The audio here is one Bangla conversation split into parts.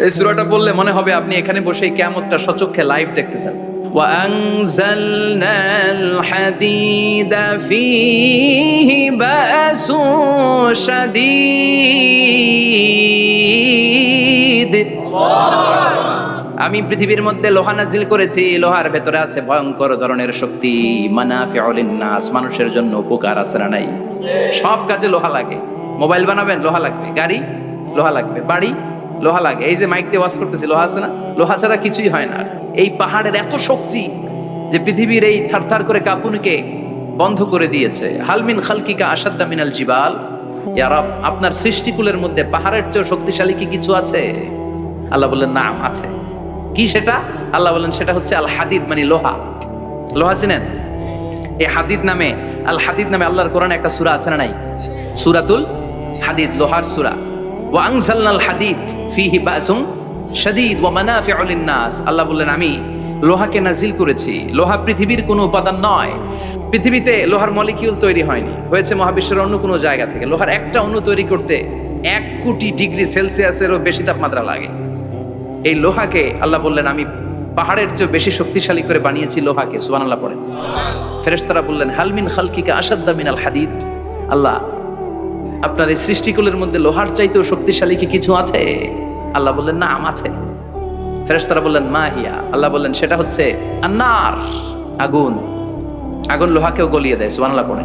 এই সূরাটা পড়লে মনে হবে আপনি এখানে বসেই কিয়ামতটা সচক্ষে লাইভ দেখতেছেন। وأنزلنا الحديد فيه بأس شديد। আমি পৃথিবীর মধ্যে লোহা নাজিল করেছি, লোহার ভেতরে আছে ভয়ঙ্কর ধরনের শক্তি। মানাফিউল লিন্নাস, মানুষের জন্য উপকার আছে না নাই? সব কাজে লোহা লাগে। মোবাইল বানাবেন লোহা লাগবে, গাড়ি লোহা লাগবে, বাড়ি লোহা লাগে। এই যে মাইক দিয়ে ওয়াজ করতেছি লোহা আছে না? লোহা ছাড়া কিছুই হয় না। এই পাহাড়ের এত শক্তি যে পৃথিবীর এই থারথার করে কাঁপুনিকে বন্ধ করে দিয়েছে। হালমিন খালকিকা আসাদ্দা মিনাল জিবাল। ইয়া রব, আপনার সৃষ্টিকুলের মধ্যে পাহাড়ের চেয়ে শক্তিশালী কি কিছু আছে? আল্লাহ বললেন নাম আছে। কি সেটা? আল্লাহ বললেন সেটা হচ্ছে আল হাদিদ, মানে লোহা। লোহা চিনেন? এই হাদিদ নামে, আল হাদিদ নামে আল্লাহর কোরআনে একটা সূরা আছে না নাই? সূরাতুল হাদিদ, লোহার সূরা। ওয়া আনজালনাল হাদিদ ফীহি বাসুন শাদীদ ওয়া মানাফিউ লিন-নাস। আল্লাহ বললেন আমি লোহাকে নাজিল করেছি। লোহা পৃথিবীর কোনো উপাদান নয়। পৃথিবীতে লোহার মলিকিউল তৈরি হয়নি, হয়েছে মহাবিশ্বের অন্য কোনো জায়গা থেকে। লোহার একটা অণু তৈরি করতে 1 কোটি ডিগ্রি সেলসিয়াসেরও বেশি তাপমাত্রা লাগে। এই লোহাকে আল্লাহ বললেন আমি পাহাড়ের চেয়ে বেশি শক্তিশালী করে বানিয়েছি লোহাকে। সুবহানাল্লাহ পড়ে। ফেরেশতারা বললেন হালমিন খালকিকা আসাদ্দা মিনাল হাদিদ। আল্লাহ, আপনার এই সৃষ্টিকুলের মধ্যে লোহার চাইতেও শক্তিশালী কি কিছু আছে? আল্লাহ বললেন নাম আছে। ফেরেশতারা বললেন মা হিয়া। আল্লাহ বললেন সেটা হচ্ছে আন্নার, আগুন। আগুন লোহাকেও গলিয়ে দেয়। সুবহানাল্লাহ পড়ে।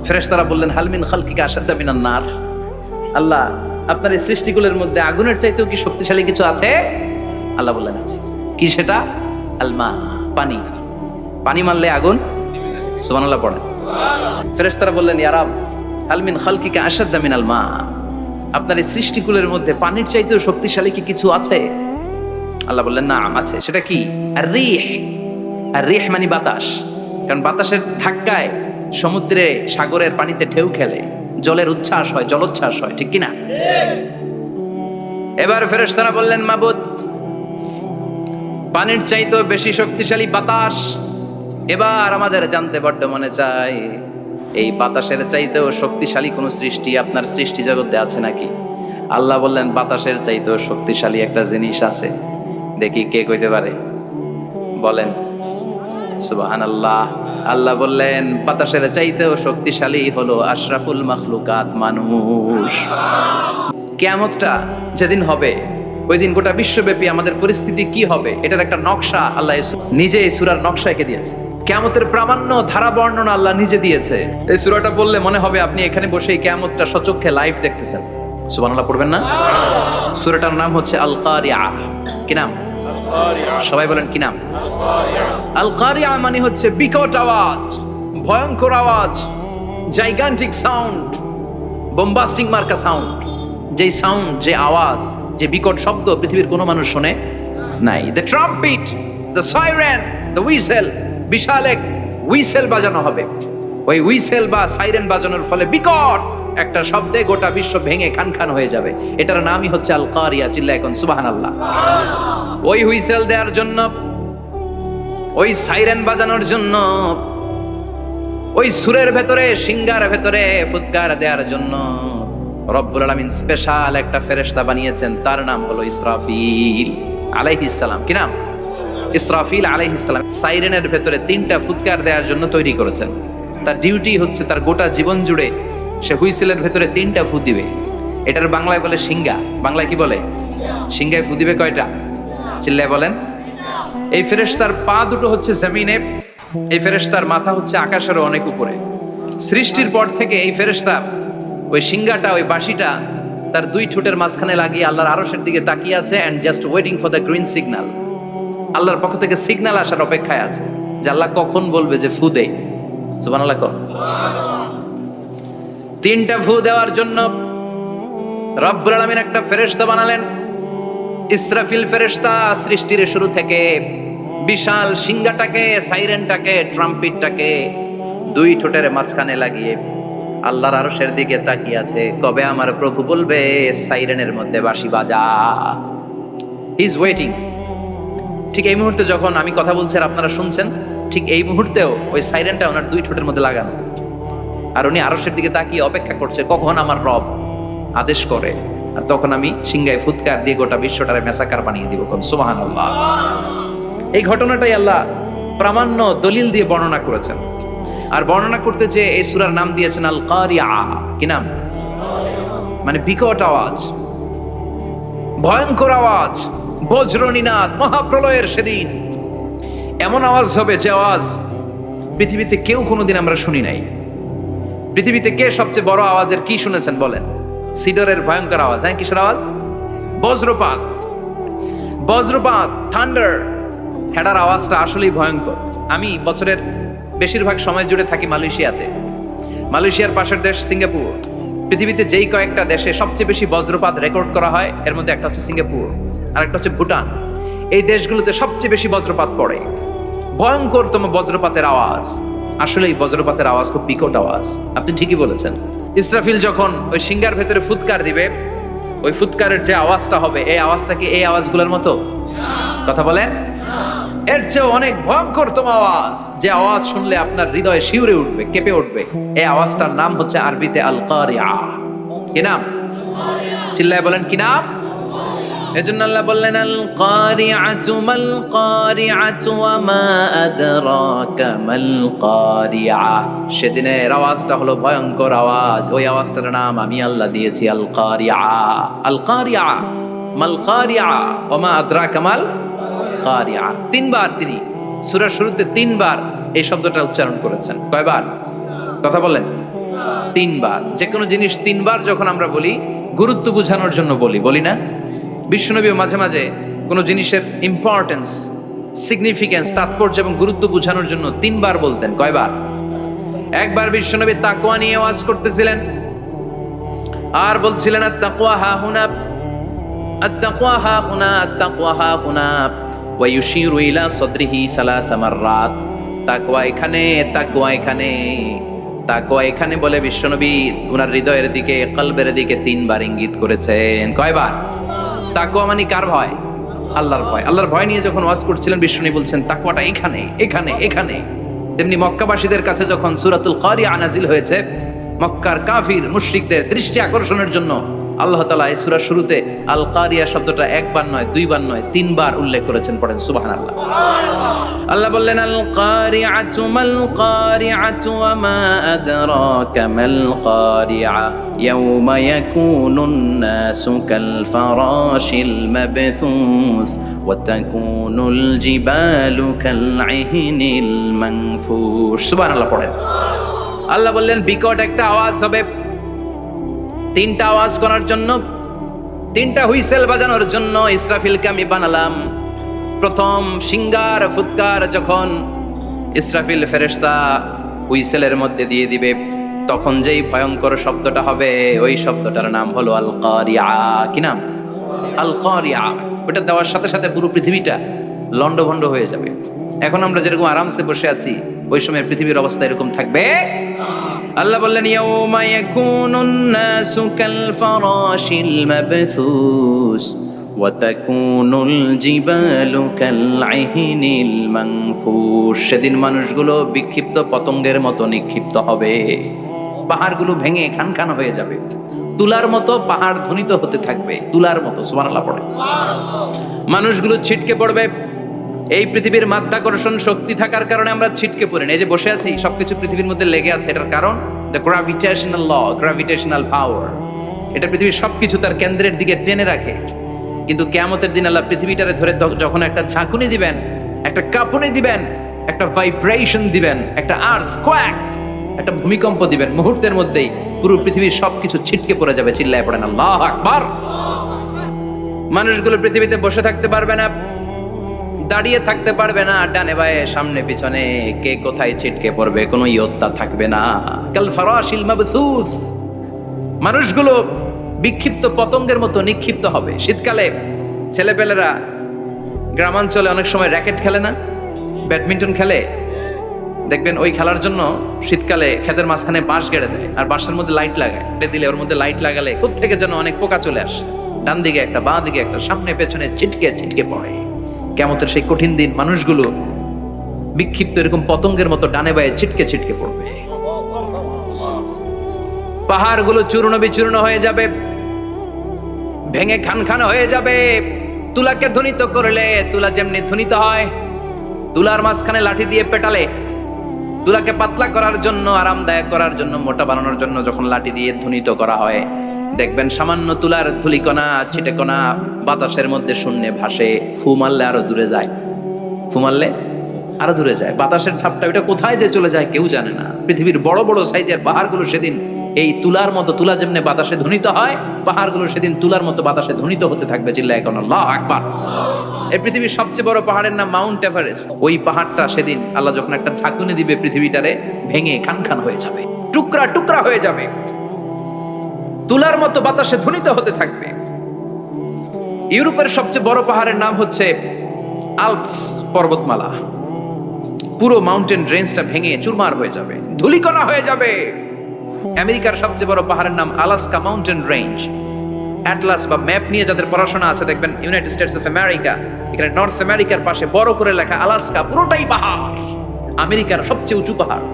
ফেরেশতারা বললেন হালমিন খালকিকা আসাদ্দা মিনান নার। আল্লাহ, আপনার এই সৃষ্টিকুলের মধ্যে আগুনের চাইতেও কি শক্তিশালী কিছু আছে? আল্লাহ বললেন আছে। কি সেটা? আলমা, পানি। পানি মারলে আগুন। সুবহানাল্লাহ পড়ে। ফেরেশতারা বললেন ইয়া রব, হালমিন খালকিকা আসাদ্দা মিনাল মা। আপনার এই সৃষ্টিকুলের মধ্যে পানির চাইতেও শক্তিশালী কি কিছু আছে? আল্লাহ বললেন নাম আছে। সেটা কি? আর রিহ। আর রিহ মানে বাতাস। কারণ বাতাসের ধাক্কায় সমুদ্রে, সাগরের পানিতে ঢেউ খেলে, জলের উচ্ছ্বাস হয়, জলোচ্ছ্বাস হয়, ঠিক কিনা? এবার ফেরেশতারা বললেন মাবুদ, পানির চাইতেও বেশি শক্তিশালী বাতাস। এবার আমাদের জানতে বড্ড মনে চায়, এই বাতাসের চাইতেও শক্তিশালী কোন সৃষ্টি আপনার সৃষ্টি জগতে আছে নাকি? আল্লাহ বললেন বাতাসের চাইতেও শক্তিশালী একটা জিনিস আছে। দেখি কে কইতে পারে, বলেন। সুবহানাল্লাহ। আল্লাহ বললেন বাতাসের চাইতেও শক্তিশালী হলো আশরাফুল মাখলুকাত, মানুষ। কিয়ামতটা যেদিন হবে, ওই দিন গোটা বিশ্বব্যাপী আমাদের পরিস্থিতি কি হবে এটার একটা নকশা আল্লাহ নিজে এই সূরার নকশা এঁকে দিয়েছে। কিয়ামতের প্রামাণ্য ধারা বর্ণনা আল্লাহ নিজে দিয়েছে। এই সূরাটা পড়লে মনে হবে আপনি এখানে বসে এই কিয়ামতটা সচক্ষে লাইভ দেখতেছেন। সুবহানাল্লাহ পড়বেন না? সূরাটার নাম হচ্ছে আল কারিআ। কি নাম? সবাই বলেন কি নাম? আল কারিআ মানে হচ্ছে বিকট আওয়াজ, ভয়ঙ্কর আওয়াজ, জাইগান্টিক সাউন্ড, বোম্বাস্টিক মার্কা সাউন্ড। যেই সাউন্ড, যে আওয়াজ, যে বিকট শব্দ পৃথিবীর কোনো মানুষ শুনে নাই। The trumpet, the siren, the whistle. বিশাল এক হুইসেল বাজানো হবে। ওই হুইসেল বা সাইরেন বাজানোর ফলে বিকট একটা শব্দে গোটা বিশ্ব ভেঙে খান খান হয়ে যাবে। এটার নামই হচ্ছে আল কারিয়া। চিল্লায় এখন সুবহানাল্লাহ। ওই হুইসেল দেওয়ার জন্য, ওই সাইরেন বাজানোর জন্য, ওই সুরের ভেতরে, সিঙ্গার ভেতরে ফুৎকার দেওয়ার জন্য রব্বুল আলামিন স্পেশাল একটা ফেরেশতা বানিয়েছেন। তার নাম হলো ইসরাফিল আলাইহিস সালাম। কি নাম? ইসরাফিল আলাইহিস সালাম। সাইরেনের ভেতরে 3টা ফুৎকার দেওয়ার জন্য তৈরি করেছেন। তার ডিউটি হচ্ছে তার গোটা জীবন জুড়ে সে হুইসেলের ভেতরে 3টা ফু দিবে। এটার বাংলায় বলে সিঙ্গা। বাংলায় কি বলে? সিঙ্গায় ফু দিবে কয়টা? চিল্লায় বলেন। এই ফেরেশতার পা দুটো হচ্ছে জমিনে, এই ফেরেশতার মাথা হচ্ছে আকাশেরও অনেক উপরে। সৃষ্টির পর থেকে এই ফেরেশতা ওই সিঙ্গাটা, ওই বাঁশিটা তার 2 ঠোঁটের মাঝখানে লাগিয়ে আল্লাহর আরশের দিকে তাকিয়ে আছে, and just waiting for the green signal. আল্লাহর পক্ষ থেকে সিগন্যাল আসার অপেক্ষায় আছে যে আল্লাহ কখন বলবে যে ফু দে। সুবহানাল্লাহ। 3টা ফু দেওয়ার জন্য রব্বুল আলামিন একটা ফেরেশতা বানালেন। ইসরাফিল ফেরেশতা সৃষ্টির শুরু থেকে বিশাল সিঙ্গাটাকে, সাইরেনটাকে, ট্রাম্পেটটাকে 2 ঠোঁটের মাঝখানে লাগিয়ে আল্লাহর আরশের দিকে তাকিয়ে আছে, কবে আমার প্রভু বলবে সাইরেনের মধ্যে বাঁশি বাজা। He is waiting. ঠিক এই মুহূর্তে যখন আমি কথা বলছি আর আপনারা শুনছেন, ঠিক এই মুহূর্তেও ওই সাইরেনটা ওনার 2 ঠোঁটের মধ্যে লাগানো, আর উনি আরশের দিকে তাকিয়ে অপেক্ষা করছে কখন আমার রব আদেশ করে আর তখন আমি সিংহায় ফুৎকার দিয়ে গোটা বিশ্বটারে মেসাকার বানিয়ে দিব। সুবহানাল্লাহ। এই ঘটনাটাই আল্লাহ প্রামাণ্য দলিল দিয়ে বর্ণনা করেছেন। আর বর্ণনা করতে যে এই সূরার নাম দিয়েছেন আল কারিয়া। কি নাম? মানে বিকট আওয়াজ, ভয়ঙ্কর আওয়াজ, বজ্রনিনাদ, মহাপ্রলয়ের সেদিন এমন আওয়াজ হবে যে আওয়াজ পৃথিবীতে কেউ কোনোদিন আমরা শুনি নাই। পৃথিবীতে কে সবচেয়ে বড় আওয়াজের কি শুনেছেন বলেন? সিডরের ভয়ঙ্কর আওয়াজ। হ্যাঁ, কিসের আওয়াজ? বজ্রপাত। বজ্রপাত, থান্ডার, হেডার আওয়াজটা আসলেই ভয়ঙ্কর। আমি বছরের বেশিরভাগ সময় জুড়ে থাকি মালয়েশিয়াতে। মালয়েশিয়ার পাশের দেশ সিঙ্গাপুর। পৃথিবীতে যেই কয়েকটা দেশে সবচেয়ে বেশি বজ্রপাত রেকর্ড করা হয় এর মধ্যে একটা হচ্ছে সিঙ্গাপুর, আর একটা হচ্ছে ভুটান। এই দেশগুলোতে সবচেয়ে বেশি বজ্রপাত পড়ে। ভয়ঙ্করতম বজ্রপাতের আওয়াজ। আসলে এই বজ্রপাতের আওয়াজ খুব বিকট আওয়াজ। আপনি ঠিকই বলেছেন। ইসরাফিল যখন ওই সিংহার ভেতরে ফুৎকার দিবে, ওই ফুৎকারের যে আওয়াজটা হবে, এই আওয়াজটা কি এই আওয়াজগুলোর মতো? কথা বলেন। এর চেয়ে অনেক ভয়ঙ্করতম আওয়াজ, যে আওয়াজ শুনলে আপনার হৃদয় শিউরে উঠবে, কেঁপে উঠবে। এই আওয়াজটার নাম হচ্ছে আরবিতে আল কারিয়া। কি নাম? চিল্লায় বলেন, কি নাম? এজন্য আল্লাহ বললেন আল কারিআতু মাল কারিআতু ওয়া মা আদরাকা মাল কারিআ। সেদিনের আওয়াজটা হলো ভয়ঙ্কর আওয়াজ। ওই আওয়াজটার নাম আমি আল্লাহ দিয়েছি আল কারিআ। আল কারিআ মাল কারিআ ওয়া মা আদরাকা মাল কারিআ। তিনবার তিনি সূরার শুরুতে তিনবার এই শব্দটা উচ্চারণ করেছেন। কয়বার? কথা বলেন। তিনবার। যে কোনো জিনিস তিনবার যখন আমরা বলি গুরুত্ব বোঝানোর জন্য বলি না? বিশ্বনবী মাঝে মাঝে কোনো জিনিসের ইম্পর্টেন্স, সিগনিফিকেন্স, তাৎপর্য এবং গুরুত্ব বোঝানোর জন্য তিনবার বলতেন। কয়বার? একবার বিশ্বনবী তাকওয়া নিয়ে ওয়াজ করতেছিলেন আর বলছিলেন আত-তাকওয়া হাহুনা, আত-তাকওয়া হাহুনা, আত-তাকওয়া হাহুনা ওয়া ইউশিরু ইলা সাদরিহি সালাসা মাররাত। তাকওয়া এখানে, তাকওয়া এখানে, তাকওয়া এখানে বলে বিশ্বনবী ওনার হৃদয়ের দিকে, কলবের দিকে তিনবার ইঙ্গিত করেছেন। কয়বার? তাকওয়া মানে কার ভয়? আল্লাহর ভয়। আল্লাহর ভয় নিয়ে যখন ওয়াজ করছিলেন বিশ্বনবী বলছেন তাকওয়াটা এখানে, এখানে, এখানে। তেমনি মক্কাবাসীদের কাছে যখন সূরাতুল কারিআ নাজিল হয়েছে, মক্কার কাফির মুশরিকদের দৃষ্টি আকর্ষণের জন্য আল্লাহ তাআলা এই সূরার শুরুতে আল কারিয়া শব্দটা একবার নয়, দুইবার নয়, তিনবার উল্লেখ করেছেন। পড়েন সুবহানাল্লাহ। আল্লাহ বললেন আল কারিআতু মাল কারিআতু ওয়া মা আদরাকা মাল কারিআ ইয়াওমা ইয়াকুনুন নাসু কাল ফারাশিল মাবথুস ওয়া তাকুনুল জিবালু কাল ইহনিল মানফুশ। সুবহানাল্লাহ পড়েন। আল্লাহ বললেন বিকট একটা আওয়াজ হবে। তিনটা আওয়াজ করার জন্য, তিনটা হুইসেল বাজানোর জন্য ইসরাফিলকে আমি বানালাম। প্রথম সিংগার ফুৎকার যখন ইসরাফিল ফেরেশতা হুইসেলের মধ্যে দিয়ে দিবে, তখন যেই ভয়ঙ্কর শব্দটা হবে ওই শব্দটার নাম হলো আল কারিআ। কি নাম? আল কারিআ। ওটা দেওয়ার সাথে সাথে পুরো পৃথিবীটা লন্ডভন্ড হয়ে যাবে। এখন আমরা যেরকম আরামসে বসে আছি, ওই সময় পৃথিবীর অবস্থা এরকম থাকবে। আল্লাহ বললেন ইয়াউমা ইয়াকুনুন নাসু কাল ফারাশিল মাবথুস ওয়া তাকুনুল জিবালু কাল ইহনিল মানফুশ। সেদিন মানুষগুলো বিক্ষিপ্ত পতঙ্গের মতো নিক্ষিপ্ত হবে। পাহাড়গুলো ভেঙে খান খান হয়ে যাবে। তুলার মতো পাহাড় ধ্বনিত হতে থাকবে, তুলার মতো। সুবহানাল্লাহ পড়ে। মানুষগুলো ছিটকে পড়বে। এই পৃথিবীর মাধ্যাকর্ষণ শক্তি থাকার কারণে আমরা ছিটকে পড়ি না। এই যে বসে আছি, সবকিছু পৃথিবীর মধ্যে লেগে আছে। এটার কারণ দ্য গ্র্যাভিটেশনাল ল, গ্র্যাভিটেশনাল পাওয়ার। এটা পৃথিবীর সবকিছু তার কেন্দ্রের দিকে টেনে রাখে। কিন্তু কিয়ামতের দিন আল্লাহ পৃথিবীটারে ধরে যখন একটা ঝাঁকুনি দিবেন, একটা কাঁপুনি দিবেন, একটা ভাইব্রেশন দিবেন, একটা আর্থকোয়াক, একটা ভূমিকম্প দিবেন, মুহূর্তের মধ্যেই পুরো পৃথিবীর সবকিছু ছিটকে পড়ে যাবে। চিল্লায় পড়েন আল্লাহু আকবার। মানুষগুলো পৃথিবীতে বসে থাকতে পারবে না, দাঁড়িয়ে থাকতে পারবে না, ডানে বায়ে সামনে পিছনে কে কোথায় ছিটকে পড়বে কোনো ইয়ত্তা থাকবে না। কাল ফারাশিল মাবথুস। মানুষগুলো বিক্ষিপ্ত পতঙ্গের মতো নিক্ষিপ্ত হবে। শীতকালে ছেলেপেলেরা গ্রামাঞ্চলে অনেক সময় র্যাকেট খেলে না, ব্যাডমিন্টন খেলে, দেখবেন ওই খেলার জন্য শীতকালে ক্ষেতের মাঝখানে বাঁশ গেড়ে দেয় আর বাঁশের মধ্যে লাইট লাগায়। দিলে ওর মধ্যে লাইট লাগালে কোত্থেকে যেন অনেক পোকা চলে আসে। ডান দিকে একটা, বাঁ দিকে একটা, সামনে পেছনে ছিটকে ছিটকে পড়ে। কিয়ামতের সেই কঠিন দিন মানুষগুলো বিক্ষিপ্ত এরকম পতঙ্গের মতো ডানে বায়ে ছিটকে ছিটকে পড়বে। পাহাড়গুলো চূর্ণ বিচূর্ণ হয়ে যাবে। ভেঙে খান খান হয়ে যাবে। তুলাকে ধ্বনিত করলে তুলা যেমনি ধ্বনিত হয়, তুলার মাঝখানে লাঠি দিয়ে পেটালে, তুলাকে পাতলা করার জন্য, আরামদায়ক করার জন্য, মোটা বানানোর জন্য যখন লাঠি দিয়ে ধ্বনিত করা হয়, দেখবেন সামান্য তুলার ধুলিকণা ছিটেকণা বাতাসের মধ্যে শূন্যে ভাসে। ফু মারলে আরো দূরে যায়, ফু মারলে আরো দূরে যায়। বাতাসের ছাপটা ওটা কোথায় যে চলে যায় কেউ জানে না। পৃথিবীর বড় বড় সাইজের পাহাড়গুলো সেদিন এই তুলার মতো, তুলা যেমনি বাতাসে ধ্বনিত হয়, পাহাড়গুলো সেদিন তুলার মতো বাতাসে ধ্বনিত হতে থাকবে। চিল্লায় এখন আল্লাহু আকবার। এই পৃথিবীর সবচেয়ে বড় পাহাড়ের নাম মাউন্ট এভারেস্ট। ওই পাহাড়টা সেদিন আল্লাহ যখন একটা ঝাঁকুনি দিবে, পৃথিবীটারে ভেঙে খান খান হয়ে যাবে, টুকরা টুকরা হয়ে যাবে, তুলার মতো বাতাসে ধ্বনিত হতে থাকবে। ইউরোপের সবচেয়ে বড় পাহাড়ের নাম হচ্ছে আল্পস পর্বতমালা। পুরো মাউন্টেন রেঞ্জটা ভেঙে চুরমার হয়ে যাবে, ধুলিকণা হয়ে যাবে। আমেরিকার সবচেয়ে বড় পাহাড়ের নাম আলাস্কা মাউন্টেন রেঞ্জ। অ্যাটলাস বা ম্যাপ নিয়ে যাদের পড়াশোনা আছে দেখবেন ইউনাইটেড স্টেটস অফ আমেরিকা, এখানে নর্থ আমেরিকার পাশে বড় করে লেখা আলাস্কা, পুরোটাই পাহাড়, আমেরিকার সবচেয়ে উঁচু পাহাড়।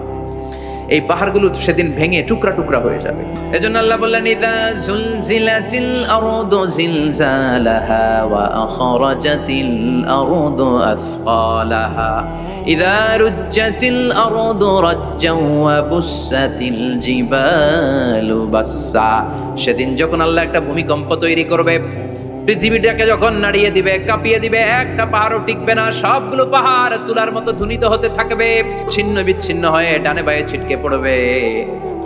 এই পাহাড়গুলো সেদিন ভেঙে টুকরা টুকরা হয়ে যাবে। এজন্য আল্লাহ বললেন, ইযা জুলজিলাতিল আরদু জিলজালাহা ওয়া আখরাজাতিল আরদু আসকালাহা ইযা রুজ্জাতিল আরদু রাজ্জাও ওয়া বুসাতিল জিবালু বাসসা। সেদিন যখন আল্লাহ একটা ভূমিকম্প তৈরি করবে, পৃথিবীটাকে যখন নাড়িয়ে দিবে, কাঁপিয়ে দিবে, একটা পাহাড়ও টিকবে না, সবগুলো পাহাড় তুলার মতো ধ্বনিত হতে থাকবে, ছিন্ন বিচ্ছিন্ন হয়ে ডানে বায়ে ছিটকে পড়বে।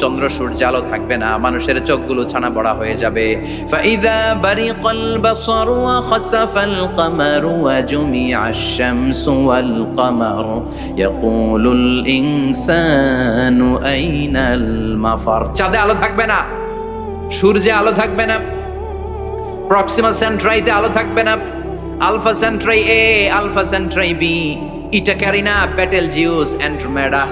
চন্দ্র সূর্য আলো থাকবে না, মানুষের চোখগুলো ছানা বড়া হয়ে যাবে। ফাইদা বারিকাল বাসারু ওয়া খাসাফাল কামারু ওয়া জুমিআশ শামসু ওয়াল কামারু ইয়াকুলুল ইনসানু আইনাল মাফার। চাঁদে আলো থাকবে না, সূর্যে আলো থাকবে না, প্রক্সিমা সেন্ট্রাইতে আলো থাকবে না, আলফা সেন্ট্রাই এ, আলফা সেন্ট্রাই বি, ইটা ক্যারিনা, বেটেলজিউস, অ্যান্ড্রোমেডা,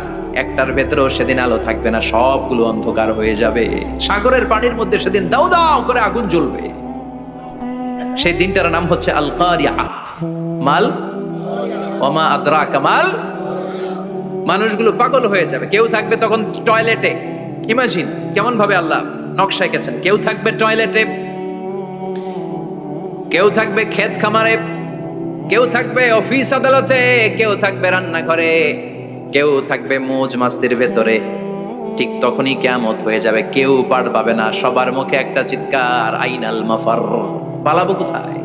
একটার ভেতরেও সেদিন আলো থাকবে না, সবগুলো অন্ধকার হয়ে যাবে। সাগরের পানির মধ্যে সেদিন দাউ দাউ করে আগুন জ্বলবে। সেই দিনটার নাম হচ্ছে আল কারিয়া। মাল ওমা আদরাকা মাল। মানুষগুলো পাগল হয়ে যাবে। কেউ থাকবে তখন টয়লেটে, ইমাজিন কেমন ভাবে আল্লাহ নকশা এঁকেছেন। কেউ থাকবে টয়লেটে, কেউ থাকবে ক্ষেত খামারে, কেউ থাকবে অফিস আদালতে, কেউ থাকবে রান্নাঘরে, কেউ থাকবে মৌজ মাস্তির ভেতরে। ঠিক তখনই কিয়ামত হয়ে যাবে, কেউ পার পাবে না, সবার মুখে একটা চিৎকার, আইনাল মাফার। পালাবো কোথায়?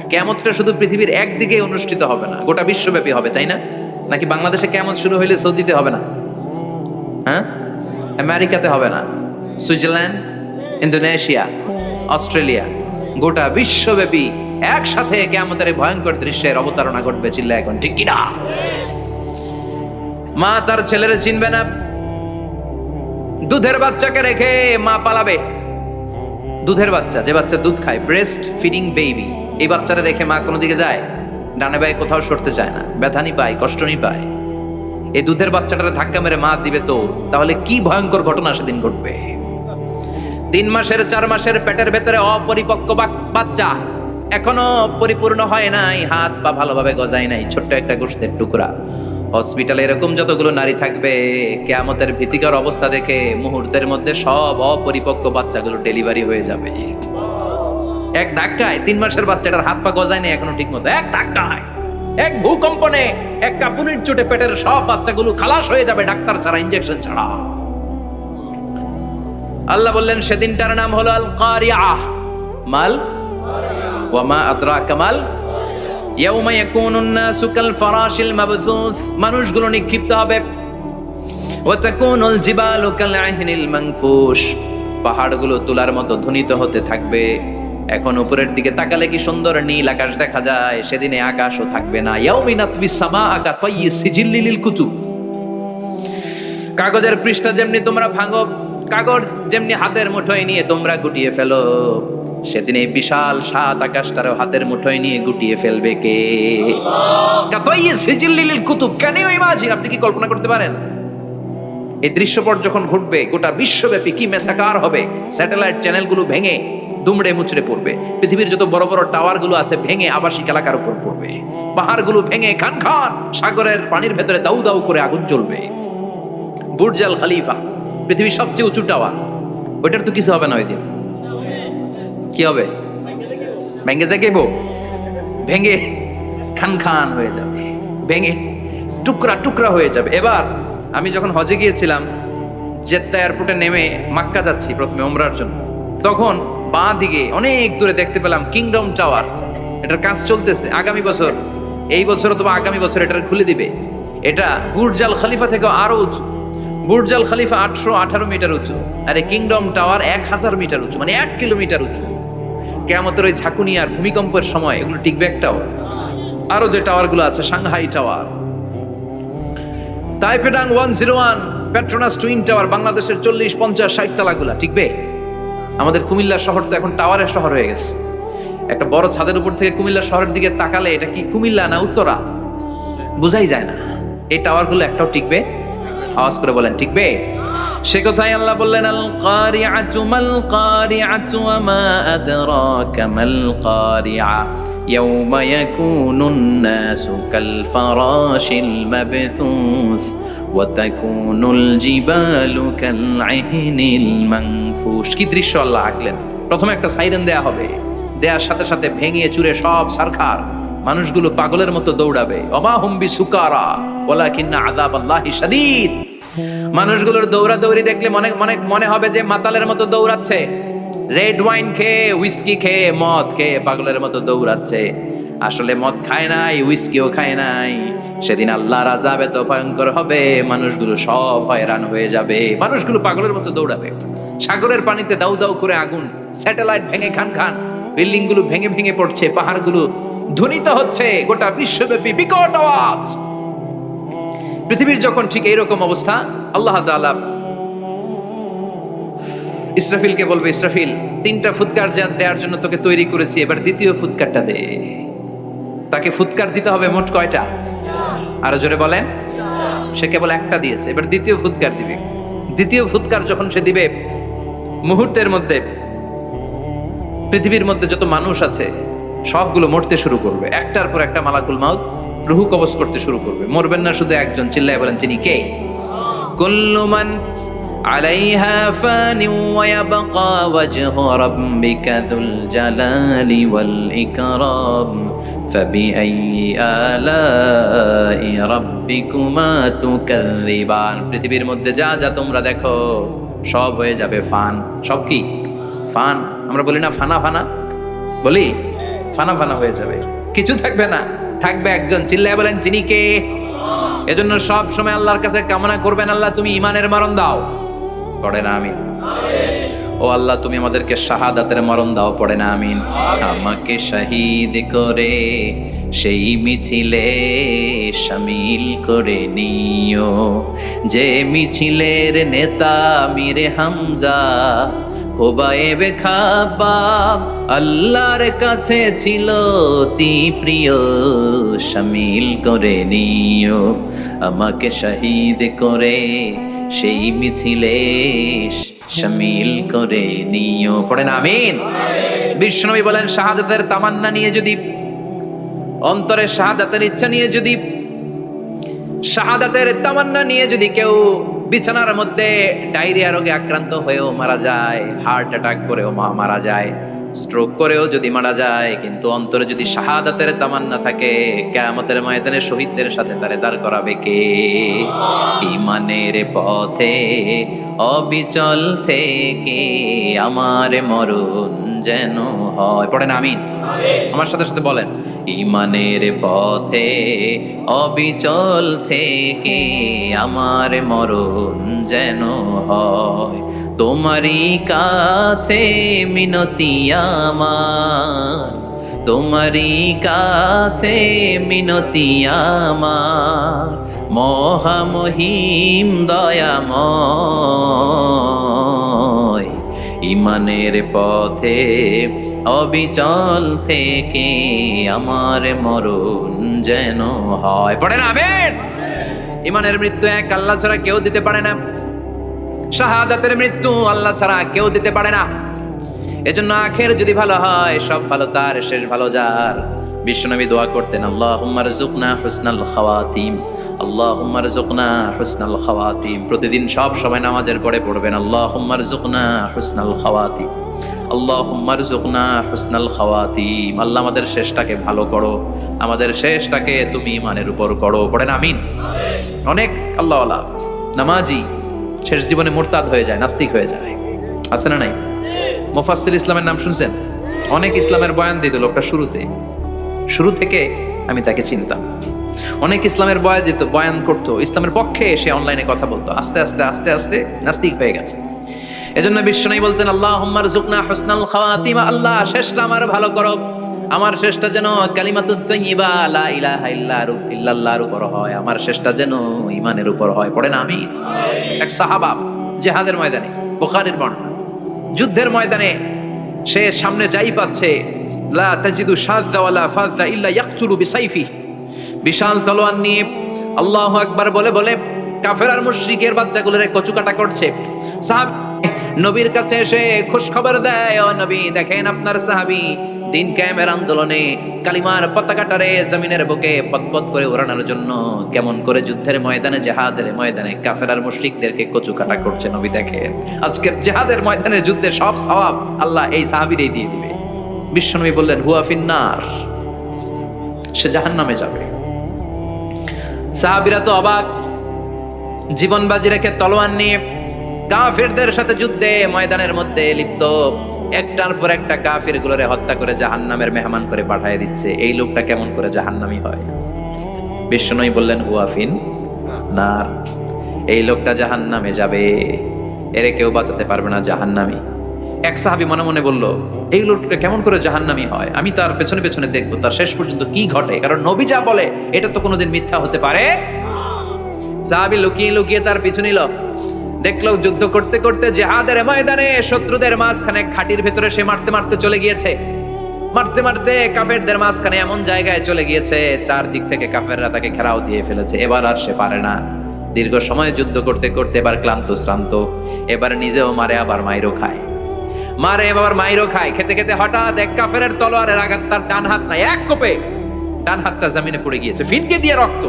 কিয়ামতটা শুধু পৃথিবীর একদিকে অনুষ্ঠিত হবে না, গোটা বিশ্বব্যাপী হবে, তাই না? নাকি বাংলাদেশে কিয়ামত শুরু হইলে সৌদিতে হবে না? হ্যাঁ, আমেরিকাতে হবে না, সুইজারল্যান্ড, ইন্দোনেশিয়া, অস্ট্রেলিয়া, গোটা বিশ্বব্যাপী একসাথে কিয়ামতের ভয়ঙ্কর দৃশ্যের অবতারণা ঘটবে। চিল্লা এখন ঠিক কিনা? মা তার ছেলেরে চিনবে না, দুধের বাচ্চাকে রেখে মা পালাবে। দুধের বাচ্চা, যে বাচ্চা দুধ খায়, ব্রেস্ট ফিডিং বেবি, এই বাচ্চাটা রেখে মা কোনো দিকে যায়? ডানে বায়ে কোথাও সরতে চায় না, ব্যথানি পায়, কষ্টনি পায়। এই দুধের বাচ্চাটারে ধাক্কা মেরে মা দিবে তো, তাহলে কি ভয়ঙ্কর ঘটনা সেদিন ঘটবে। 3 মাসের 4 মাসের পেটের ভেতরে অপরিপক্ক বাচ্চা, এখনো পরিপূর্ণ হয় নাই, হাত পা ভালোভাবে গজায় নাই, ছোট্ট একটা গোশতের টুকরা। হসপিটালে এরকম যতগুলো নারী থাকবে, কিয়ামতের ভীতিকর অবস্থা দেখে মুহূর্তের মধ্যে সব অপরিপক্ক বাচ্চাগুলো ডেলিভারি হয়ে যাবে। এক ধাক্কায় 3 মাসের বাচ্চাটার হাত পা গজায় নাই এখনো ঠিক মতো, এক ধাক্কায়, এক ভূকম্পনে, এক কাঁপুনির চোটে পেটের সব বাচ্চাগুলো খালাস হয়ে যাবে, ডাক্তার ছাড়া, ইনজেকশন ছাড়া। আল্লাহ বললেন সেদিনটার নাম হলো আল কারিয়া। মাল ওয়া মা আদরাকা মাল ইয়াউমা ইয়াকুনুন নাসু কাল ফারাশিল মাবথুস। মানুষগুলো নিক্ষিপ্ত হবে। ওয়া তাকুনুল জিবালু কাল আহিনিল মানফুশ। পাহাড়গুলো তুলার মতো ধ্বনিত হতে থাকবে। এখন উপরের দিকে তাকালে কি সুন্দর নীল আকাশ দেখা যায়, সেদিনে আকাশও থাকবে না। ইয়াউমিনাতবিস সামাআ কা তাইয়ি সিজিল্লিল কুতুব। কাগজের পৃষ্ঠা যেমনি তোমরা ভাঙো, কাগজ যেমনি হাতের মুঠোয় নিয়ে তোমরা গুটিয়ে ফেলো, সেদিন এই বিশাল 7 আকাশটারও হাতের মুঠোয় নিয়ে গুটিয়ে ফেলবে কে? Can you imagine? আপনি কি কল্পনা করতে পারেন এই দৃশ্যপট যখন ঘটবে গোটা বিশ্বব্যাপী কি মেসাকার হবে? স্যাটেলাইট চ্যানেলগুলো ভেঙে দুমড়ে মুচড়ে পড়বে, পৃথিবীর যত বড় বড় টাওয়ার গুলো আছে ভেঙে আবাসিক এলাকার উপর পড়বে, পাহাড়গুলো ভেঙে খান খান, সাগরের পানির ভেতরে দাউ দাউ করে আগুন জ্বলবে। বুর্জ আল খলিফা, পৃথিবীর সবচেয়ে উঁচু টাওয়ার, ওইটার তো কিছু হবে না ওই দিন। কি হবে? ভেঙে যাইব, ভেঙে খান খান হয়ে যাবে, ভেঙে টুকরা টুকরা হয়ে যাবে। এবার আমি যখন হজে গিয়েছিলাম, জেদ্দা এয়ারপোর্টে নেমে মাক্কা যাচ্ছি প্রথমে উমরার জন্য, তখন বাঁ দিকে অনেক দূরে দেখতে পেলাম কিংডম টাওয়ার। এটার কাজ চলতেছে, আগামী বছর, এই বছর অথবা আগামী বছর এটা খুলে দিবে। এটা বুর্জ আল খলিফা থেকে আরো উঁচু। বুর্জ আল খলিফা 818 মিটার উঁচু, আর এই কিংডম টাওয়ার 1000 মিটার উঁচু, মানে 1 কিলোমিটার উঁচু। কিয়ামতের ওই ঝাঁকুনি আর ভূমিকম্পের সময় এগুলো টিকবে একটাও। আরো যে টাওয়ার গুলো আছে, সাংহাই টাওয়ার, তাইপেডাং 101, পেট্রোনাস টুইন টাওয়ার, বাংলাদেশের 40, 50, 60 তালাগুলা টিকবে? আমাদের কুমিল্লা শহর তো এখন টাওয়ারের শহর হয়ে গেছে। একটা বড় ছাদের উপর থেকে কুমিল্লা শহরের দিকে তাকালে এটা কি কুমিল্লা না উত্তরা বোঝাই যায় না। এই টাওয়ার গুলো একটাও টিকবে? আওয়াজ করে বলেন টিকবে? সে কথাই আল্লাহ বললেন, আল কারিআতু মাল কারিআতু ওয়া মা আদরাকা মাল কারিআ ইয়াউমা ইয়াকুনুন নাসু কাল ফারাশিল মাবথুস ওয়া তাকুনুল জিবালু কাল ইহনিল মানফুশ। কি দৃশ্য আল্লাহ আঁকলেন! প্রথমে একটা সাইরেন দেয়া হবে, দেয়ার সাথে সাথে ভেঙে চুরে সব সারখার, মানুষগুলো পাগলের মতো দৌড়াবে। ওমা হুম বিসুকারা ওয়ালাকিন্না আযাবাল্লাহি শাদীদ। মানুষগুলোর দৌড়াদৌড়ি দেখলে মনে হবে যে মাতালের মতো দৌড়াচ্ছে, রেড ওয়াইন খেয়ে, উইস্কি খেয়ে, মদ খেয়ে পাগলের মতো দৌড়াচ্ছে। আসলে মদ খায় নাই, উইস্কিও খায় নাই। সেদিন আল্লাহর আযাব এত ভয়ঙ্কর হবে, মানুষগুলো সব হয়রান হয়ে যাবে, মানুষগুলো পাগলের মতো দৌড়াবে। সাগরের পানিতে দাউ দাউ করে আগুন, স্যাটেলাইট ভেঙে খান খান, বিল্ডিং গুলো ভেঙে ভেঙে পড়ছে, পাহাড়গুলো ধ্বনিত হচ্ছে, গোটা বিশ্বব্যাপী বিকট আওয়াজ। পৃথিবীর যখন ঠিক এইরকম অবস্থা, আল্লাহ তাআলা ইসরাফিলকে বলবে, ইসরাফিল, 3টা ফুৎকার দেওয়ার জন্য তোকে তৈরি করেছি, এবার দ্বিতীয় ফুৎকারটা দে। তাকে ফুৎকার দিতে হবে মোট কয়টা? আরো জোরে বলেন। সে কেবল একটা দিয়েছে, এবার দ্বিতীয় ফুৎকার দিবে। দ্বিতীয় ফুৎকার যখন সে দিবে, মুহূর্তের মধ্যে পৃথিবীর মধ্যে যত মানুষ আছে সবগুলো মরতে শুরু করবে, একটার পর একটা মালাকুল মাউত রুহু কবজ করতে শুরু করবে। মরবেন না শুধু একজন, চিল্লায় বলেন তিনি কে? কুল্লু মান আলাইহা ফানি ওয়া ইয়াবকা ওয়াজহু রাব্বিকা যুল জালালি ওয়াল ইকরাম ফাবিআইয়ি আলাই রাব্বিকুমা তুকাযযিবান। পৃথিবীর মধ্যে যা যা তোমরা দেখো সব হয়ে যাবে ফান। সব কি? ফান। আমরা বলি না ফানা ফানা, বলি ফানা ফানা হয়ে যাবে, কিছু থাকবে না, থাকবে একজন, চিল্লায় বলেন তিনি কে? এজন্য সব সময় আল্লাহর কাছে কামনা করবেন, আল্লাহ তুমি ঈমানের মরণ দাও, পড়ে না আমিন। ও আল্লাহ তুমি আমাদেরকে শাহাদাতের মরণ দাও, পড়ে না আমিন। আমাকে শহীদ করে সেই মিছিলে শামিল করে নিও, যে মিছিলের নেতা মীরে হামজা কোবায়েবে খাবাব আল্লাহর কাছে ছিল অতি প্রিয়, শামিল করে নিও। আমাকে শহীদ করে সেই মিছিলে শামিল করে নিও, পড়েন আমিন। বিশ্বনবী বলেন, শাহাদাতের তামান্না নিয়ে যদি, অন্তরে শাহাদাতের ইচ্ছা নিয়ে যদি, শাহাদাতের তামান্না নিয়ে যদি কেউ বিছানার মধ্যে ডায়রিয়া রোগে আক্রান্ত হয়েও মারা যায়, হার্ট অ্যাটাক করেও মারা যায়, স্ট্রোক করেও যদি মারা যায়, কিন্তু অন্তরে যদি শাহাদাতের তামান্না থাকে, কিয়ামতের ময়দানে শহীদদের সাথে তারে দাঁড় করাবে কে? ঈমানের পথে অবিচল থেকে আমার মরণ যেন হয়, পড়েন আমিন। আমার সাথে সাথে বলেন, ঈমানের পথে অবিচল থেকে আমার মরণ যেন হয়। তোমারই কাছে মিনতি আমার, তোমারই কাছে মিনতি আমার, মহামহিম দয়াময়। ঈমানের পথে অবিচল থেকে আমার মরণ যেন হয়, পড়েন আমিন। ঈমানের মৃত্যু এক আল্লাহ ছাড়া কেউ দিতে পারে না, শাহাদাতের মৃত্যু আল্লাহ ছাড়া কেউ দিতে পারে না। এজন্য আখের যদি ভালো হয়, সব ভালো তার, শেষ ভালো যার। বিশ্বনবী দোয়া করতেন, আল্লাহুম্মা রযুকনা হুসনাল খাওয়াতিম, আল্লাহুম্মা রযুকনা হুসনাল খাওয়াতিম। প্রতিদিন সব সময় নামাজের পরে পড়বেন, আল্লাহুম্মা রযুকনা হুসনাল খাওয়াতিম। আল্লাহুম্মা রযুকনা হুসনাল খাওয়াতিম, আল্লাহ আমাদের শেষটাকে ভালো করো, আমাদের শেষটাকে তুমি ঈমানের উপর করো। পড়েন আমিন। অনেক আল্লাহওয়ালা নামাজি শেষ জীবনে মুরতাদ হয়ে যায়, নাস্তিক হয়ে যায়, আছে না নাই? মুফাসসির ইসলামের নাম শুনছেন? অনেক ইসলামের বয়ান দিত লোকটা শুরু থেকে আমি তাকে চিনতাম। অনেক ইসলামের বয়ান করতো, ইসলামের পক্ষে এসে অনলাইনে কথা বলতো, আস্তে আস্তে আস্তে আস্তে নাস্তিক হয়ে গেছে। এজন্য বিশ্বনবী বলতেন আল্লাহুম্মা রযুকনা হুসনাল খাওয়াতিম, আল্লাহ শেষটা আমার ভালো করো, আমার শেষটা যেন কালিমাতুত তাইয়্যিবা লা ইলাহা ইল্লাল্লাহর উপর হয়, আমার শেষটা যেন ঈমানের উপর হয়। পড়েন আমিন। এক সাহাবা জিহাদের ময়দানে, বুখারীর বর্ণনা, যুদ্ধের ময়দানে সে সামনে যাই পাচ্ছে, লা তাজিদু শাযযা ওয়ালা ফাযযা ইল্লা ইয়াকতুলু বিসাইফি, বিশাল তলোয়ার নিয়ে আল্লাহু আকবার বলে বলে কাফের আর মুশরিকের বাচ্চাগুলোরে কচুকাটা করছে। সাহাবী নবীর কাছে এসে খুশ খবর দেয়, ও নবী দেখেন আপনার সাহাবী দিন কায়েমের আন্দোলনে কালিমার পতাকাটারে জমিনের বুকে পতপত করে ওড়ানোর জন্য কেমন করে যুদ্ধের ময়দানে, জিহাদের ময়দানে কাফের আর মুশরিকদেরকে কচুকাটা করছে। নবী দেখেন আজকে জিহাদের ময়দানে যুদ্ধের সব সওয়াব আল্লাহ এই সাহাবীরই দিয়ে দিবে। বিশ্বনবী বললেন হুয়া ফিন্নার, সে জাহান্নামে যাবে। সাহাবীরা তো অবাক, জীবন বাজি রেখে তলোয়ার নিয়ে কাফেরদের সাথে যুদ্ধে ময়দানের মধ্যে লিপ্ত, একটার পর একটা কাফির গুলোরে হত্যা করে জাহান্নামের মেহমান করে পাঠিয়ে দিচ্ছে। এই লোকটা কেমন করে জাহান্নামী হয়? বিশ্বনবী বললেন হুয়া ফিন নার, এই লোকটা জাহান্নামে যাবে, এরে কেউ বাঁচাতে পারবে না, জাহান্নামী। এক সাহাবী মনে মনে বলল এই লোকটা কেমন করে জাহান্নামী হয়, আমি তার পেছনে পেছনে দেখবো তার শেষ পর্যন্ত কি ঘটে, কারণ নবী যা বলে এটা তো কোনোদিন মিথ্যা হতে পারে। সাহাবী লুকিয়ে লুকিয়ে তার পিছু নিল, দেখলো যুদ্ধ করতে করতে জিহাদের ময়দানে শত্রুদের মাঝখানে খাটির ভেতরে সে মারতে মারতে চলে গিয়েছে, মারতে মারতে কাফেরদের মাঝখানে এমন জায়গায় চলে গিয়েছে চারদিক থেকে কাফেররা তাকে ঘেরাও দিয়ে ফেলেছে। এবার আর সে পারে না, দীর্ঘ সময় যুদ্ধ করতে করতে এবার ক্লান্ত শ্রান্ত, এবার নিজেও মারে আবার মাইরও খায়, মারে এবার মাইরও খায়। খেতে খেতে হঠাৎ এক কাফেরের তলোয়ারের আঘাত তার ডান হাত নাই, এক কোপে ডান হাতটা জমিনে পড়ে গিয়েছে, ফিনকে দিয়ে রক্ত,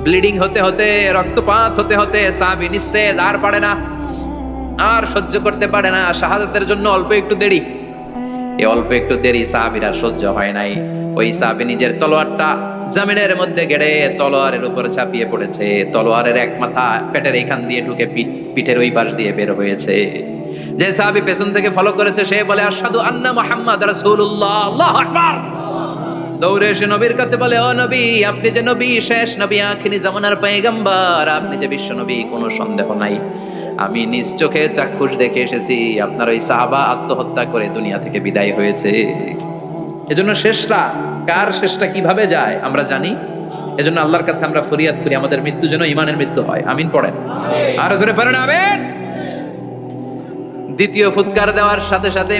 ব্লিডিং হতে হতে, রক্তপাত হতে হতে সাহাবী নিস্তেজ, আর পারে না, আর সহ্য করতে পারে না। শাহাদাতের জন্য অল্প একটু দেরি, এই অল্প একটু দেরি সাহাবীর আর সহ্য হয় নাই। ওই সাহাবী নিজের তলোয়ারটা জমিনের মধ্যে গেড়ে তলোয়ারের উপরে চাপিয়ে পড়েছে, তলোয়ারের এক মাথা পেটের এইখান দিয়ে ঢুকে পিঠের ওই পাশ দিয়ে বের হয়েছে। যে সাহাবী পেছন থেকে ফলো করেছে সে বলে আশহাদু আন্না মুহাম্মাদ রাসূলুল্লাহ, আল্লাহু আকবার। দৌড়ে এসে নবীর কাছে বলে ও নবী, আপনি যে নবী, শেষ নবী, আখিরি জামানার পয়গম্বর, আপনি যে বিশ্ব নবী, কোনো সন্দেহ নাই, আমি নিজ চোখে চাক্ষুষ দেখে এসেছি আপনার ওই সাহাবা আত্মহত্যা করে দুনিয়া থেকে বিদায় হয়েছে। এজন্য শেষটা কার, শেষটা কিভাবে যায় আমরা জানি। এজন্য আল্লাহর কাছে আমরা ফরিয়াদ করি আমাদের মৃত্যু যেন ঈমানের মৃত্যু হয়। আমিন পড়েন, আর জোরে পড়েন আমিন। দ্বিতীয় ফুৎকার দেওয়ার সাথে সাথে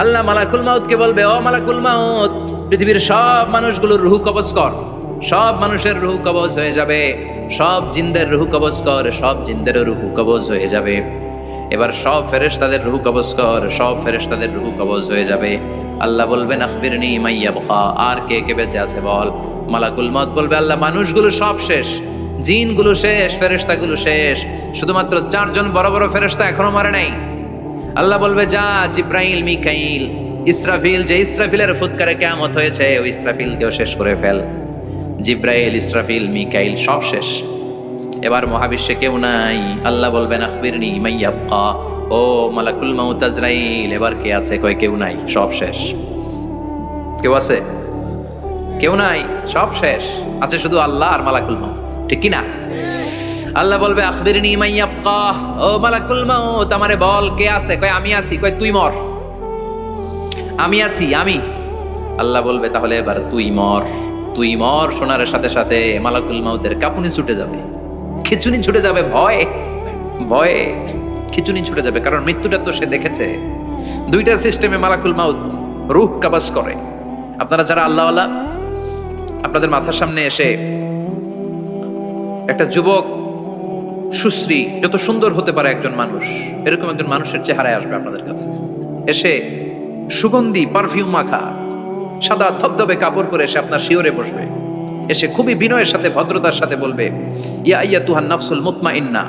আল্লাহ মালাকুল মাউতকে বলবে ও মালাকুল মাউত, পৃথিবীর সব মানুষগুলোর রূহ কবজ কর, সব মানুষের রূহ কবজ হয়ে যাবে, সব জিনদের রূহ কবজ কর, সব জিনদের রূহ কবজ হয়ে যাবে। এবার সব ফেরেশতাদের রূহ কবজ কর, সব ফেরেশতাদের রূহ কবজ হয়ে যাবে। আল্লাহ বলবেন আখবিরনি মাইয়া বখা, আর কে কে বেঁচে আছে বল। মালাকুল মাউত বলবে আল্লাহ মানুষগুলো সব শেষ, জিনগুলো শেষ, ফেরেশতাগুলো শেষ, শুধুমাত্র 4 জন বড় বড় ফেরেশতা এখনো মরে নাই। আল্লাহ বলবে যা জিব্রাইল, মিকাইল, ইসরাফিল, যে ইসরাফিলের ফুৎকারে কিয়ামত হয়েছে ওই ইসরাফিলকেও শেষ করে ফেল। জিব্রাইল, ইসরাফিল, মিকাইল সব শেষ, এবার মহাবিশ্বে কেউ নাই। আল্লাহ বলবেন আখবিরনি মাইয়াবকা, ও মালাকুল মাউত আজরাইল, এবার কে আছে? কয় কেউ নাই, সব শেষ। কেউ আছে? কেউ নাই, সব শেষ, আছে শুধু আল্লাহ আর মালাকুল মাউত, ঠিক কি না? আল্লাহ বলবে আখবিরনি মাইয়াবকা, ও মালাকুল মাউত আমারে বল কে আছে? কয় আমি আছি। কয় তুই মর। আমি আছি, আমি। আল্লাহ বলবে তাহলে এবার তুই মর, তুই মর। শোনার সাথে সাথে মালাকুল মাউতের কাঁপুনি ছুটে যাবে, খিচুনি ছুটে যাবে, ভয়ে ভয়ে খিচুনি ছুটে যাবে, কারণ মৃত্যুটা তো সে দেখেছে। দুইটা সিস্টেমে মালাকুল মাউত রূহ কবজ করে। আপনারা যারা আল্লাহওয়ালা, আপনাদের মাথার সামনে এসে একটা যুবক, সুশ্রী, যত সুন্দর হতে পারে একজন মানুষ, এরকম একজন মানুষের চেহারায় আসবে আপনাদের কাছে, এসে সুগন্ধি পারফিউম মাখা সাদা ধবধবে কাপড় পরে এসে আপনার শিওরে বসবে, এসে খুবই বিনয়ের সাথে ভদ্রতার সাথে বলবে ইয়া আইয়াতুহান নাফসুল মুতমাইন্না,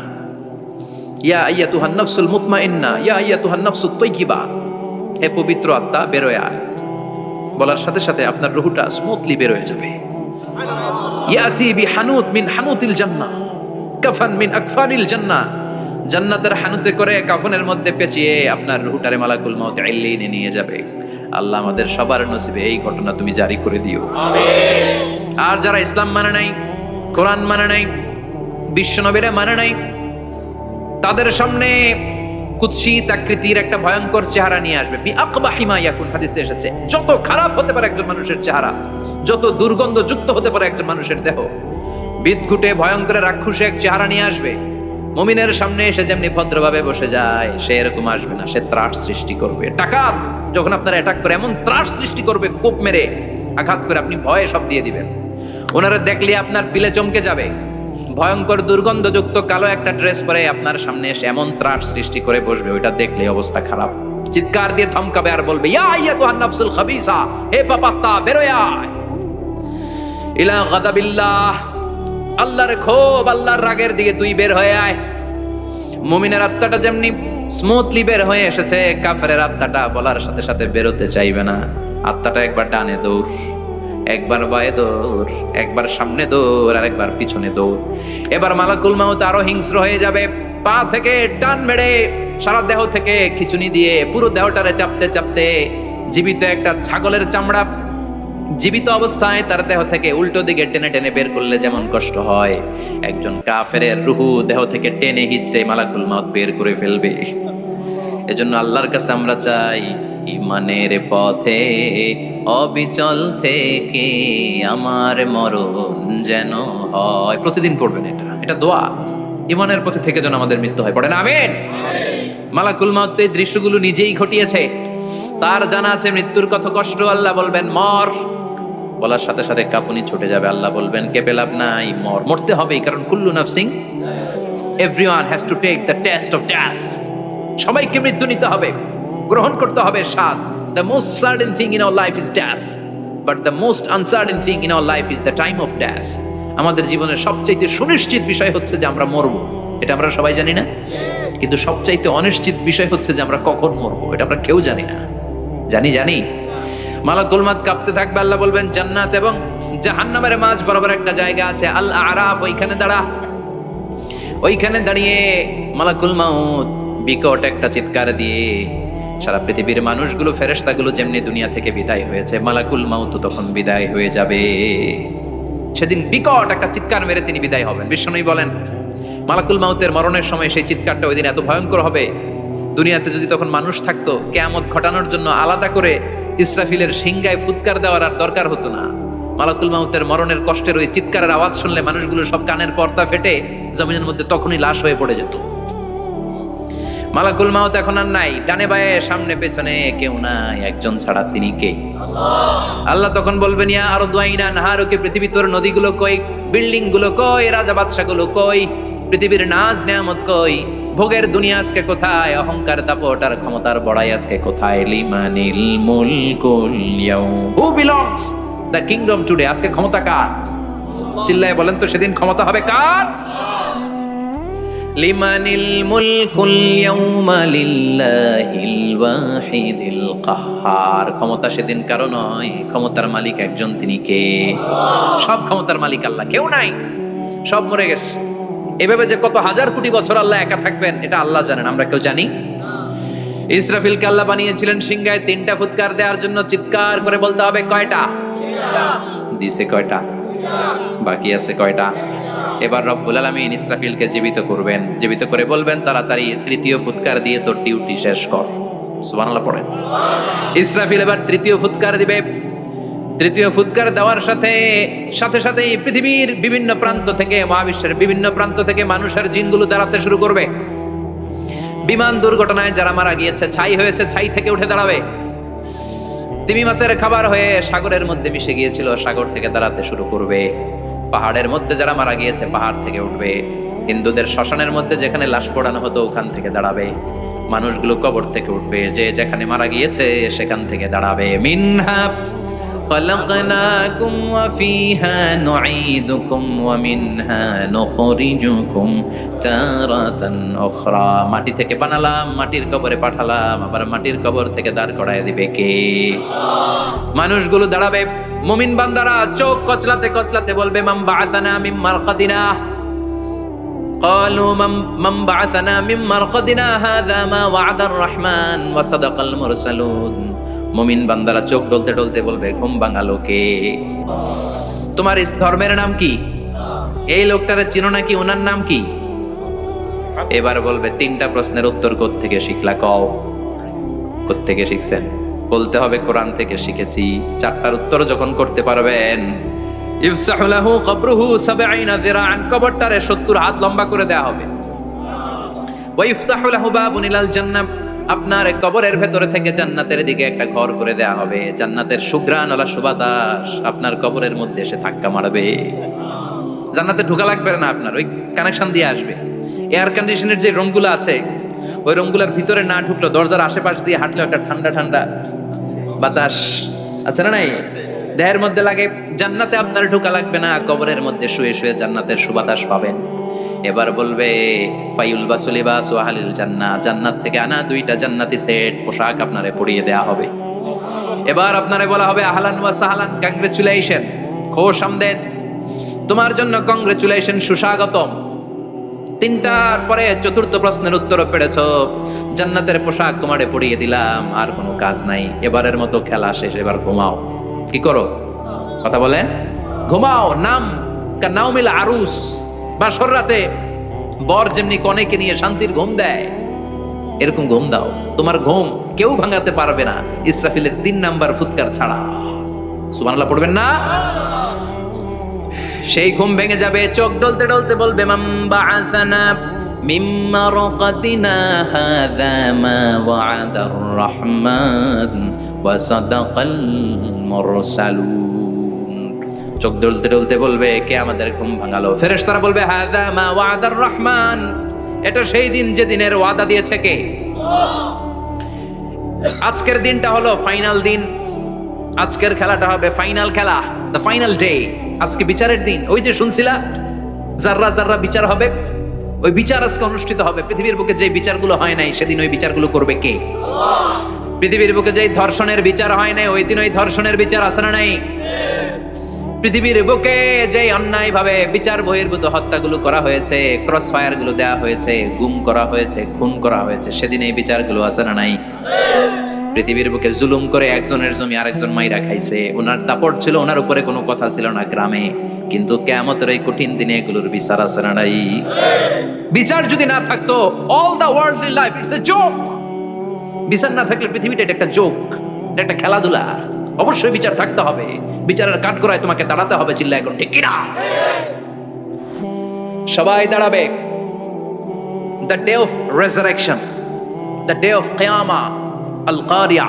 ইয়া আইয়াতুহান নাফসুল মুতমাইন্না, ইয়া আইয়াতুহান নাফসুত তাইয়্যিবা। হে পবিত্র আত্মা বেরোয় আয়। বলার সাথে সাথে আপনার রুহটা স্মুথলি বের হয়ে যাবে। ইয়াতি বিহানুত মিন হানুতিল জান্নাহ, কাফান মিন আকফানিল জান্নাহ। জান্নাতের হানুতে করে কাফনের মধ্যে পেঁচিয়ে আপনার রুহটারে মালাকুল মউত ইল্লিনে নিয়ে যাবে। আল্লাহ আমাদের সবার নসিবে এই ঘটনা তুমি জারি করে দিও, আমিন। আর যারা ইসলাম মানে নাই, কোরআন মানে নাই, বিশ্বনবীরে মানে নাই, তাদের সামনে কুৎসিত আকৃতির একটা ভয়ঙ্কর চেহারা নিয়ে আসবে। বিআকবাহি মা ইয়াকুন, হাদিসে এসেছে, যত খারাপ হতে পারে একজন মানুষের চেহারা, যত দুর্গন্ধযুক্ত হতে পারে একজন মানুষের দেহ, বিদঘুটে ভয়ঙ্কর রাক্ষসে এক চেহারা নিয়ে আসবে। মুমিনের সামনে এসে যেমনি ভদ্রভাবে বসে যায়, সে এরকম আসবে না, সে ত্রাস সৃষ্টি করবে। ডাকাত যখন আপনার অ্যাটাক করে এমন ত্রাস সৃষ্টি করবে, কোপ মেরে আঘাত করে আপনি ভয়ে সব দিয়ে দিবেন। ওনারা দেখলে আপনার পিলে চমকে যাবে। ভয়ঙ্কর দুর্গন্ধযুক্ত কালো একটা ড্রেস পরে আপনার সামনে এসে এমন ত্রাস সৃষ্টি করে বসবে, ওইটা দেখলে অবস্থা খারাপ। চিৎকার দিয়ে ধমকাবে আর বলবে, ইয়া আইয়াতুহান নাফসুল খাবিসা, হে পাপাত্তা বেরোয় আয় ইলা গাদাবিল্লাহ, আল্লাহর ক্ষোভ, আল্লাহর রাগের দিকে তুই বের হয়ে আয়। মুমিনের আত্মাটা যেমনি স্মুথলি বের হয়ে এসেছে, কাফেরের আত্মাটা বলার সাথে সাথে বেরোতে চাইবে না। আত্মাটা একবার ডানে দৌড়, একবার বায়ে দৌড়, একবার সামনে দৌড়, আর একবার পিছনে দৌড়। এবার মালাকুল মাউত আরো হিংস্র হয়ে যাবে, পা থেকে টান মেরে সারা দেহ থেকে খিচুনি দিয়ে পুরো দেহটারে চাপতে চাপতে জীবিত একটা ছাগলের চামড়া জীবিত অবস্থায় তার দেহ থেকে উল্টো দিকে টেনে টেনে বের করলে যেমন কষ্ট হয়, একজন কাফেরের রুহু দেহ থেকে টেনে হিচড়ে মালাকুল মাউত বের করে ফেলবে। এজন্য আল্লাহর কাছে আমরা চাই, ইমানের পথে অবিচল থেকে আমার মরণ যেন হয়। প্রতিদিন পড়বেন এটা দোয়া। ইমানের পথে থেকে যেন আমাদের মৃত্যু হয়, পড়েন আমিন। মালাকুল মাউত এই দৃশ্যগুলো নিজেই ঘটিয়েছে, তার জানা আছে মৃত্যুর কত কষ্ট। আল্লাহ বলবেন মর, বলার সাথে সাথে কাঁপুনি ছুটে যাবে। আল্লাহ বলবেন কেঁপে লাভ নাই, মর, মরতে হবেই, কারণ কুল্লু নাফসিং, everyone has to take the test of death. সবাইকে মৃত্যু নিতে হবে, গ্রহণ করতে হবে স্বাদ। The most certain thing in our life is death, but the most uncertain thing in our life is the time of death. আমাদের জীবনের সবচাইতে সুনিশ্চিত বিষয় হচ্ছে যে আমরা মরবো, এটা আমরা সবাই জানি না, কিন্তু সবচাইতে অনিশ্চিত বিষয় হচ্ছে যে আমরা কখন মরবো, এটা আমরা কেউ জানি না। জানি মালাকুল মাউত কাঁপতে থাকবে। আল্লাহ বলবেন জান্নাত এবং জাহান্নামের মাঝ বরাবর একটা জায়গা আছে, আল আরাফ, ওইখানে দাঁড়া। ওইখানে দাঁড়িয়ে মালাকুল মাউত বিকট একটা চিৎকার দিয়ে সারা পৃথিবীর মানুষগুলো, ফেরেশতাগুলো যেমনি দুনিয়া থেকে বিদায় হয়েছে, মালাকুল মাউত তখন বিদায় হয়ে যাবে। সেদিন বিকট একটা চিৎকার মেরে তিনি বিদায় হবেন। বিশ্বনবী বলেন মালাকুল মাউতের মরণের সময় সেই চিৎকারটা ওই দিন এত ভয়ঙ্কর হবে, দুনিয়াতে যদি তখন মানুষ থাকতো, কিয়ামত ঘটানোর জন্য আলাদা করে ইসরাফিলের সিংগায় ফুৎকার দেওয়ার আর দরকার হতো না। মালাকুল মাউতের মরণের কষ্টের ওই চিৎকারের আওয়াজ শুনলে মানুষগুলো সব কানের পর্দা ফেটে জমিনের মধ্যে তখনই লাশ হয়ে পড়ে যেত। মালাকুল মাউত এখন আর নাই, ডানে বায়ে সামনে পেছনে কেউ নাই, একজন ছাড়া, তিনি কে? আল্লাহ তখন বলবেন ইয়া আরদু আইনা নাহারুকে, পৃথিবী তোর নদীগুলো কই, বিল্ডিং গুলো কই, রাজা বাদশা গুলো কই, পৃথিবীর নাজ নেয়ামত কই, ভোগের দুনিয়া আজকে কোথায়, অহংকার দাপট আর ক্ষমতার বড়াই আজকে কোথায়? লিমানিল মুলকুল ইয়াউম, who belongs the kingdom today, আজকে ক্ষমতা কার? চিল্লায় বলেন তো সেদিন ক্ষমতা হবে কার? লিমানিল মুলকুল ইয়াউমা লিল্লাহিল ওয়াহিদিল কাহ্হার, ক্ষমতা সেদিন কারো নয়, ক্ষমতার মালিক একজন, তিনি কে? সব ক্ষমতার মালিক আল্লাহ, কেউ নাই, সব মরে গেছে। এভাবে যে কত হাজার কোটি বছর আল্লাহ একা থাকবেন এটা আল্লাহ জানেন, আমরা কেউ জানি? ইসরাফিলকে আল্লাহ বানিয়েছিলেন সিংহায় 3টা ফুৎকার দেওয়ার জন্য, চিৎকার করে বলতে হবে কয়টা? দিছে কয়টা? বাকি আছে কয়টা? এবার রব্বুল আলামিন ইসরাফিলকে জীবিত করবেন, জীবিত করে বলবেন তাড়াতাড়ি 3য় ফুৎকার দিয়ে তোর ডিউটি শেষ কর। সুবহানাল্লাহ পড়েন। ইসরাফিল এবার 3য় ফুৎকার দিবে। 3য় ফুৎকার দেওয়ার সাথে সাথে পৃথিবীর বিভিন্ন প্রান্ত থেকে, মহাবিশ্বের বিভিন্ন প্রান্ত থেকে মানুষের জিনগুলো দাঁড়াতে শুরু করবে। বিমান দুর্ঘটনায় যারা মারা গিয়েছে, ছাই হয়েছে, ছাই থেকে উঠে দাঁড়াবে। তিমি মাছের খাবার হয়ে সাগরের মধ্যে মিশে গিয়েছিল, সাগর থেকে দাঁড়াতে শুরু করবে। পাহাড়ের মধ্যে যারা মারা গিয়েছে, পাহাড় থেকে উঠবে। হিন্দুদের শ্মশানের মধ্যে যেখানে লাশ পোড়ানো হতো, ওখান থেকে দাঁড়াবে। মানুষগুলো কবর থেকে উঠবে, যে যেখানে মারা গিয়েছে সেখান থেকে দাঁড়াবে। মিনহা خلقناكم وفيها نعيدكم ومنها نخرجكم تارة أخرى। মাটি থেকে বানালাম, মাটির কবরে পাঠালাম, আবার মাটির কবর থেকে দাঁড় করায় দিবে কে? মানুষগুলো দাঁড়াবে, মুমিন বান্দারা চোখ কচলাতে কচলাতে বলবে মাম বাআসানা মিন মারকাদিনা। قالوا من بعثنا من مرقدنا هذا ما وعد الرحمن وصدق المرسلون। মুমিন বান্দারা চোখ ডলতে ডলতে বলবে ঘুম ভাঙালো কে? তোমার ইস ধর্মের নাম কি? এই লোকটারে চিনো নাকি? ওনার নাম কি? এবার বলবে তিনটা প্রশ্নের উত্তর কোত্থেকে শিখলা কও? কোত্থেকে শিখছেন? বলতে হবে কোরআন থেকে শিখেছি। চারটার উত্তর যখন করতে পারবেন, ইফসাহু লাহু কবরুহু 70 যিরাআন, কবরটারে 70 হাত লম্বা করে দেয়া হবে। ওয়া ইফতাহু লাহু বাবুন ইলাল জান্নাহ, আপনার কবরের ভেতরে থেকে জান্নাতের দিকে একটা ঘর করে দেয়া হবে। জান্নাতের সুঘ্রাণওয়ালা সুবাতাস আপনার কবরের মধ্যে এসে ধাক্কা মারবে। জান্নাতে ঢোকা লাগবে না, আপনার ওই কানেকশন দিয়ে আসবে। এয়ার কন্ডিশনের যে রুমগুলো আছে, ওই রুমগুলোর ভিতরে না ঢুকলো, দরজার আশেপাশ দিয়ে হাঁটলে একটা ঠান্ডা ঠান্ডা বাতাস আছে না নাই? দেহের মধ্যে লাগে। জান্নাতে আপনার ঢোকা লাগবে না, কবরের মধ্যে শুয়ে শুয়ে জান্নাতের সুবাতাস পাবেন। এবার বলবে ফায়ুল বাসুলিবাস ওয়া আহলিল জান্নাহ, জান্নাত থেকে আনা 2টা জান্নাতি সেট পোশাক আপনারে পরিয়ে দেয়া হবে। এবার আপনারে বলা হবে আহলান ওয়া সাহলান, কংগ্রেচুলেশন, খোশ আমদেদ, তোমার জন্য কংগ্রেচুলেশন, সুস্বাগতম। তিনটার পরে চতুর্থ প্রশ্নের উত্তর পেরেছো, জান্নাতের পোশাক তোমারে পরিয়ে দিলাম, আর কোনো কাজ নাই, এবারের মতো খেলা শেষ, এবার ঘুমাও। কি করো? কথা বলেন, ঘুমাও। নাম কানাউমিল আরুস, বাসর রাতে বর যেমনি কনেকে নিয়ে শান্তির ঘুম দেয়, এরকম ঘুম দাও। তোমার ঘুম কেউ ভাঙাতে পারবে না ইসরাফিলের 3 নাম্বার ফুৎকার ছাড়া। সুবহানাল্লাহ পড়বেন না? সেই ঘুম ভেঙে যাবে, চোখ ডলতে ডলতে বলবে মাম বাআসানা মিন মারকাদিনা হাযা মা ওয়া'দার রহমান ওয়া সাদাকাল মুরসালুন। চোখ ডলতে ডলতে বলবে কে আমাদের ঘুম ভাঙালো? ফেরেশতারা বলবে হাযা মা ওয়া'দার রহমান, এটা সেই দিন যে দিনের ওয়াদা দিয়েছে কে? আজকের দিনটা হলো ফাইনাল দিন, আজকের খেলাটা হবে ফাইনাল খেলা, দ্য ফাইনাল ডে। আজকে বিচারের দিন। ওই যে শুনছিলা জাররা জাররা বিচার হবে, ওই বিচার আজকে অনুষ্ঠিত হবে। পৃথিবীর বুকে যে বিচারগুলো হয় নাই সেদিন ওই বিচারগুলো করবে কে? পৃথিবীর বুকে যে ধর্ষণের বিচার হয় নাই ওই দিন ওই ধর্ষণের বিচার আছে না নাই? পৃথিবীর বুকে যে অন্যায় ভাবে বিচার বহির্ভূত হত্যাগুলো করা হয়েছে, ক্রস ফায়ার গুলো দেওয়া হয়েছে, গুম করা হয়েছে, খুন করা হয়েছে, সেদিন এই বিচারগুলো আছে না নাই? পৃথিবীর বুকে জুলুম করে একজনের জমি আরেকজন মাইরা খাইছে, ওনার দাপট ছিল, ওনার উপরে কোনো কথা ছিল না গ্রামে, কিন্তু কিয়ামতের এই কঠিন দিনে এগুলোর বিচার আছে না নাই? বিচার যদি না থাকতো, all the worldly life it's a joke. বিচার না থাকলে পৃথিবীটা এটা একটা জোক, এটা একটা খেলাধুলা। অবশ্যই বিচার থাকতে হবে, বিচারের কাঠগড়ায় তোমাকে দাঁড়াতে হবে। চিল্লা এখন ঠিক কিনা? সবাই দাঁড়াবে। The day of resurrection, the day of কিয়ামা, আল কারিয়া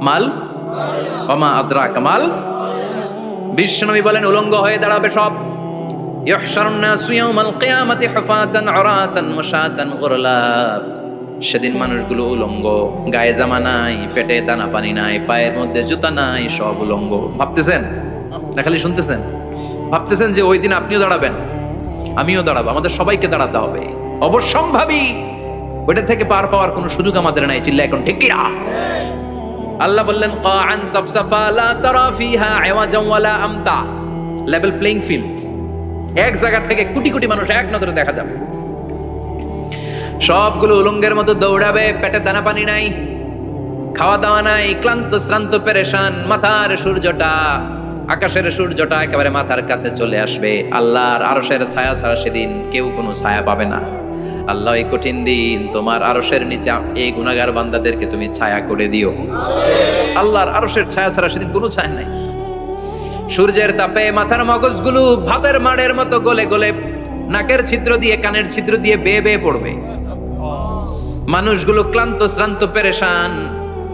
মাল ওয়া মা আদরাকা মাল। বিশ্বনবী বলেন উলঙ্গ হয়ে দাঁড়াবে সব। ইহশারুন নাসু ইয়াউমাল কিয়ামাতি হুফাতান উরাতান মুশাতান গুরলা। সেদিন মানুষগুলো উলঙ্গ, গায়ে জামা নাই, পেটে দানা পানি নাই, পায়ের মধ্যে জুতা নাই, সব উলঙ্গ। ভাবতেছেন না খালি শুনতেছেন? ভাবতেছেন যে ওই দিন আপনিও দাঁড়াবেন, আমিও দাঁড়াবো, আমাদের সবাইকে দাঁড়াতে হবে। অবশ্যম্ভাবী, ওইটা থেকে পার পাওয়ার কোনো সুযোগ আমাদের নাই। চিল্লা এখন ঠিক কিনা? আল্লাহ বললেন কাআন সাফসাফা লা তারা ফিহা আওয়াজান ওয়ালা আমতা, লেভেল প্লেইং ফিল্ড। এক জায়গা থেকে কোটি কোটি মানুষ এক নজরে দেখা যাবে। সবগুলো উলঙ্গের মতো দৌড়াবে, পেটে দানা পানি নাই, খাওয়া দাওয়া নাই, ক্লান্ত শ্রান্ত পেরেশান। মাথার সূর্যটা, আকাশের সূর্যটা একেবারে মাথার কাছে চলে আসবে। আল্লাহর আরশের ছায়া ছাড়া সেদিন কেউ কোনো ছায়া পাবে না। আল্লাহ এই কঠিন দিন তোমার আরশের নিচে এই গুনাহগার বান্দাদেরকে তুমি ছায়া করে দিও। আল্লাহর আরশের ছায়া ছাড়া সেদিন কোনো ছায়া নাই। সূর্যের তাপে মাথার মগজগুলো ভাতের মাড়ের মতো গলে গলে নাকের ছিদ্র দিয়ে কানের ছিদ্র দিয়ে বেয়ে বেয়ে পড়বে। মানুষগুলো ক্লান্ত শ্রান্ত পেরেশান,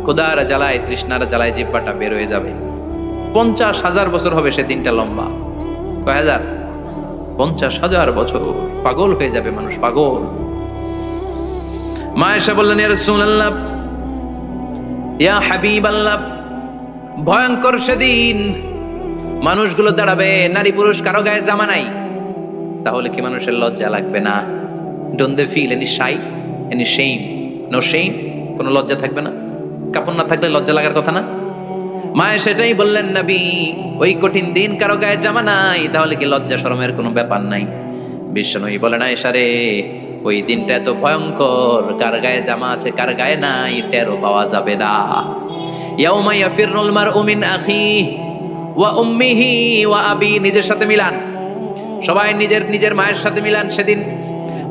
ক্ষুধার জ্বালায় তৃষ্ণার জ্বালায় জিহ্বাটা বের হয়ে যাবে। 50,000 বছর হবে সেদিনটা লম্বা। কয় হাজার? 50,000 বছর। পাগল হয়ে যাবে মানুষ, পাগল। মা এসে বললেন ইয়া রাসূলুল্লাহ, ইয়া হাবিবাল্লাহ, ভয়ঙ্কর সেদিন। মানুষগুলো দাঁড়াবে, নারী পুরুষ কারো গায়ে জামা নাই, তাহলে কি মানুষের লজ্জা লাগবে না? Don't they feel any shy, any shame? No shame, কোনো লজ্জা থাকবে না? কাপড় না থাকলে লজ্জা লাগার কথা না? মায়ে সেটাই বললেন নবী, ওই কঠিন দিন কারো গায়ে জামা নাই, তাহলে কি লজ্জা শরমের কোনো ব্যাপার নাই? বিশ্বনবী বলেন, আয়েশা রে, ওই দিনটা এত ভয়ঙ্কর, কার গায়ে জামা আছে কার গায়ে নাই টেরও পাওয়া যাবে না। ইয়াউমা ইয়াফিরুল মারউ মিন আখিহি ওয়া উম্মিহি ওয়া আবি, নিজের সাথে মিলান, সবাই নিজের নিজের মায়ের সাথে মিলান। সেদিন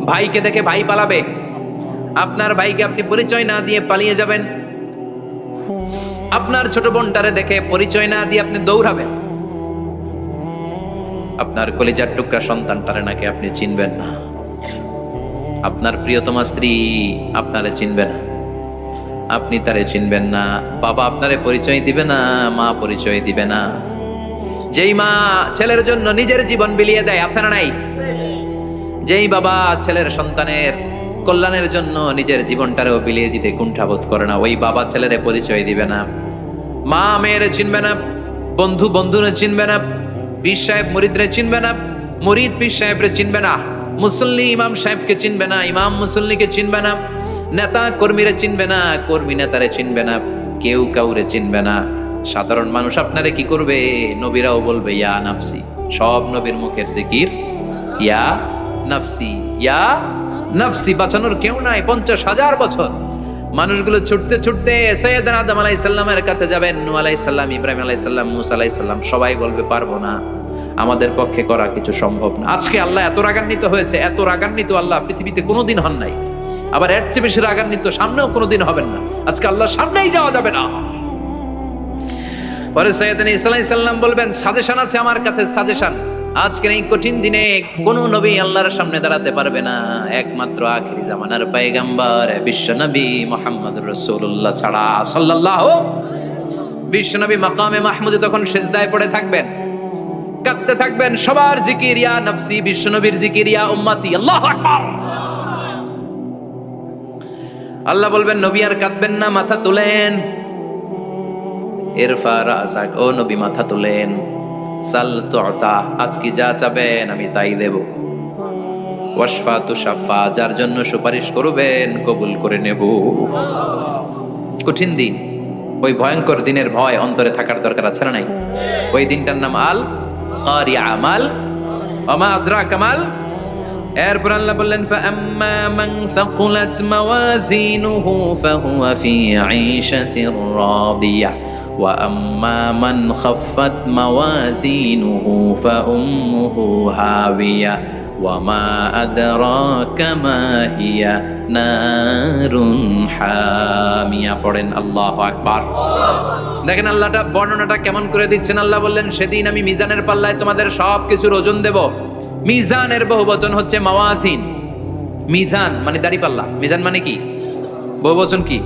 ভাইকে দেখে ভাই পালাবে, আপনার ভাইকে আপনি পরিচয় না দিয়ে পালিয়ে যাবেন। আপনার ছোট বোনটারে দেখে পরিচয় না দিয়ে আপনি দৌড়াবেন। আপনার কলিজার টুকরা সন্তানটারে নাকি আপনি চিনবেন না। আপনার প্রিয়তমা স্ত্রী আপনারে চিনবে না, আপনি তারে চিনবেন না। বাবা আপনারে পরিচয় দিবে না, মা পরিচয় দিবে না। যেই মা ছেলের জন্য নিজের জীবন বিলিয়ে দেয়, আছে না নাই? যেই বাবা ছেলের সন্তানের কল্যাণের জন্য নিজের জীবনটারেও বিলিয়ে দিতে কুণ্ঠাবোধ করে না, ওই বাবা ছেলেরে পরিচয় দিবে না। মা মেয়েরে চিনবে না, বন্ধু বন্ধুরে চিনবে না, পীর সাহেব মুরিদরে চিনবে না, মুরিদ পীর সাহেবরে চিনবে না, মুসল্লি ইমাম সাহেবকে চিনবে না, ইমাম মুসল্লিকে চিনবে না, নেতা কর্মীরে চিনবে না, কর্মী নেতারে চিনবে না, কেউ কাউরে চিনবে না। সাধারণ মানুষ আপনারে কি করবে? নবীরাও বলবে ইয়া নাফসি, সব নবীর মুখের জিকির ইয়া নাফসি, ইয়া নাফসি। বাঁচানোর কেউ নাই। 50,000 বছর মানুষগুলো ছুটতে ছুটতে সাইয়েদনা আদম আলাইহিস সালামের কাছে যাবেন, নূহ আলাইহিস সালাম, ইব্রাহিম আলাইহিস সালাম, মূসা আলাইহিস সালাম, সবাই বলবে পারবো না, আমাদের পক্ষে করা কিছু সম্ভব না। আজকে আল্লাহ এত রাগান্বিত হয়েছে, এত রাগান্বিত আল্লাহ পৃথিবীতে কোনোদিন হন নাই, আবার এর চেয়ে বেশি রাগান্বিত সামনেও কোনোদিন হবেন না। আজকে আল্লাহর সামনেই যাওয়া যাবে না। পরে সাইয়েদনা ঈসা আলাইহিস সালাম বলবেন, সাজেশন আছে আমার কাছে, সাজেশন। আজকের এই কঠিন দিনে কোন নবী আল্লাহর সামনে দাঁড়াতে পারবে না, একমাত্র আখিরি জামানার পয়গম্বর বিশ্ব নবী মুহাম্মদ রাসূলুল্লাহ ছাড়া, সাল্লাল্লাহু। বিশ্ব নবী মাকামে মাহমুদে তখন সিজদায় পড়ে থাকবেন, কাঁদতে থাকবেন, সবার জিকির ইয়া নফসি, বিশ্ব নবীর জিকির ইয়া উম্মতি, আল্লাহু আকবার। আল্লাহ বলবেন, নবী আর কাঁদবেন না, মাথা তুলেন। ইরফা রাসাক, ও নবী মাথা তুলেন। সাল তুতা, আজকে যা চাবেন আমি তাই দেব। ওয়াশফা তুশাফা, যার জন্য সুপারিশ করবেন কবুল করে নেব। কঠিন দিন, ওই ভয়ঙ্কর দিনের ভয় অন্তরে থাকার দরকার আছে না নাই? ওই দিনটার নাম আল কারিয়া, আমাল ওমা আদরাকা মাল। এরপর আল্লাহ বললেন, ফাআম্মা মান সাকুলাত মাওয়াজিনুহু ফাহুয়া ফি আইশাতির রাদিয়া ওয়া আম্মা মান খাফফাত মাওয়াজিনুহু ফাউম্মুহু হাবিয়া ওয়া মা আদরাকা মা হিয়া নারুন হামিয়া। পড়েন আল্লাহু আকবার। দেখেন আল্লাহটা বর্ণনাটা কেমন করে দিচ্ছেন। আল্লাহ বললেন, সেদিন আমি মিজানের পাল্লায় তোমাদের সব কিছুর ওজন দেব। মিজানের বহুবচন হচ্ছে মাওয়াজিন। মিজান মানে দাড়িপাল্লা, মিজান মানে কি? বহুবচন কি?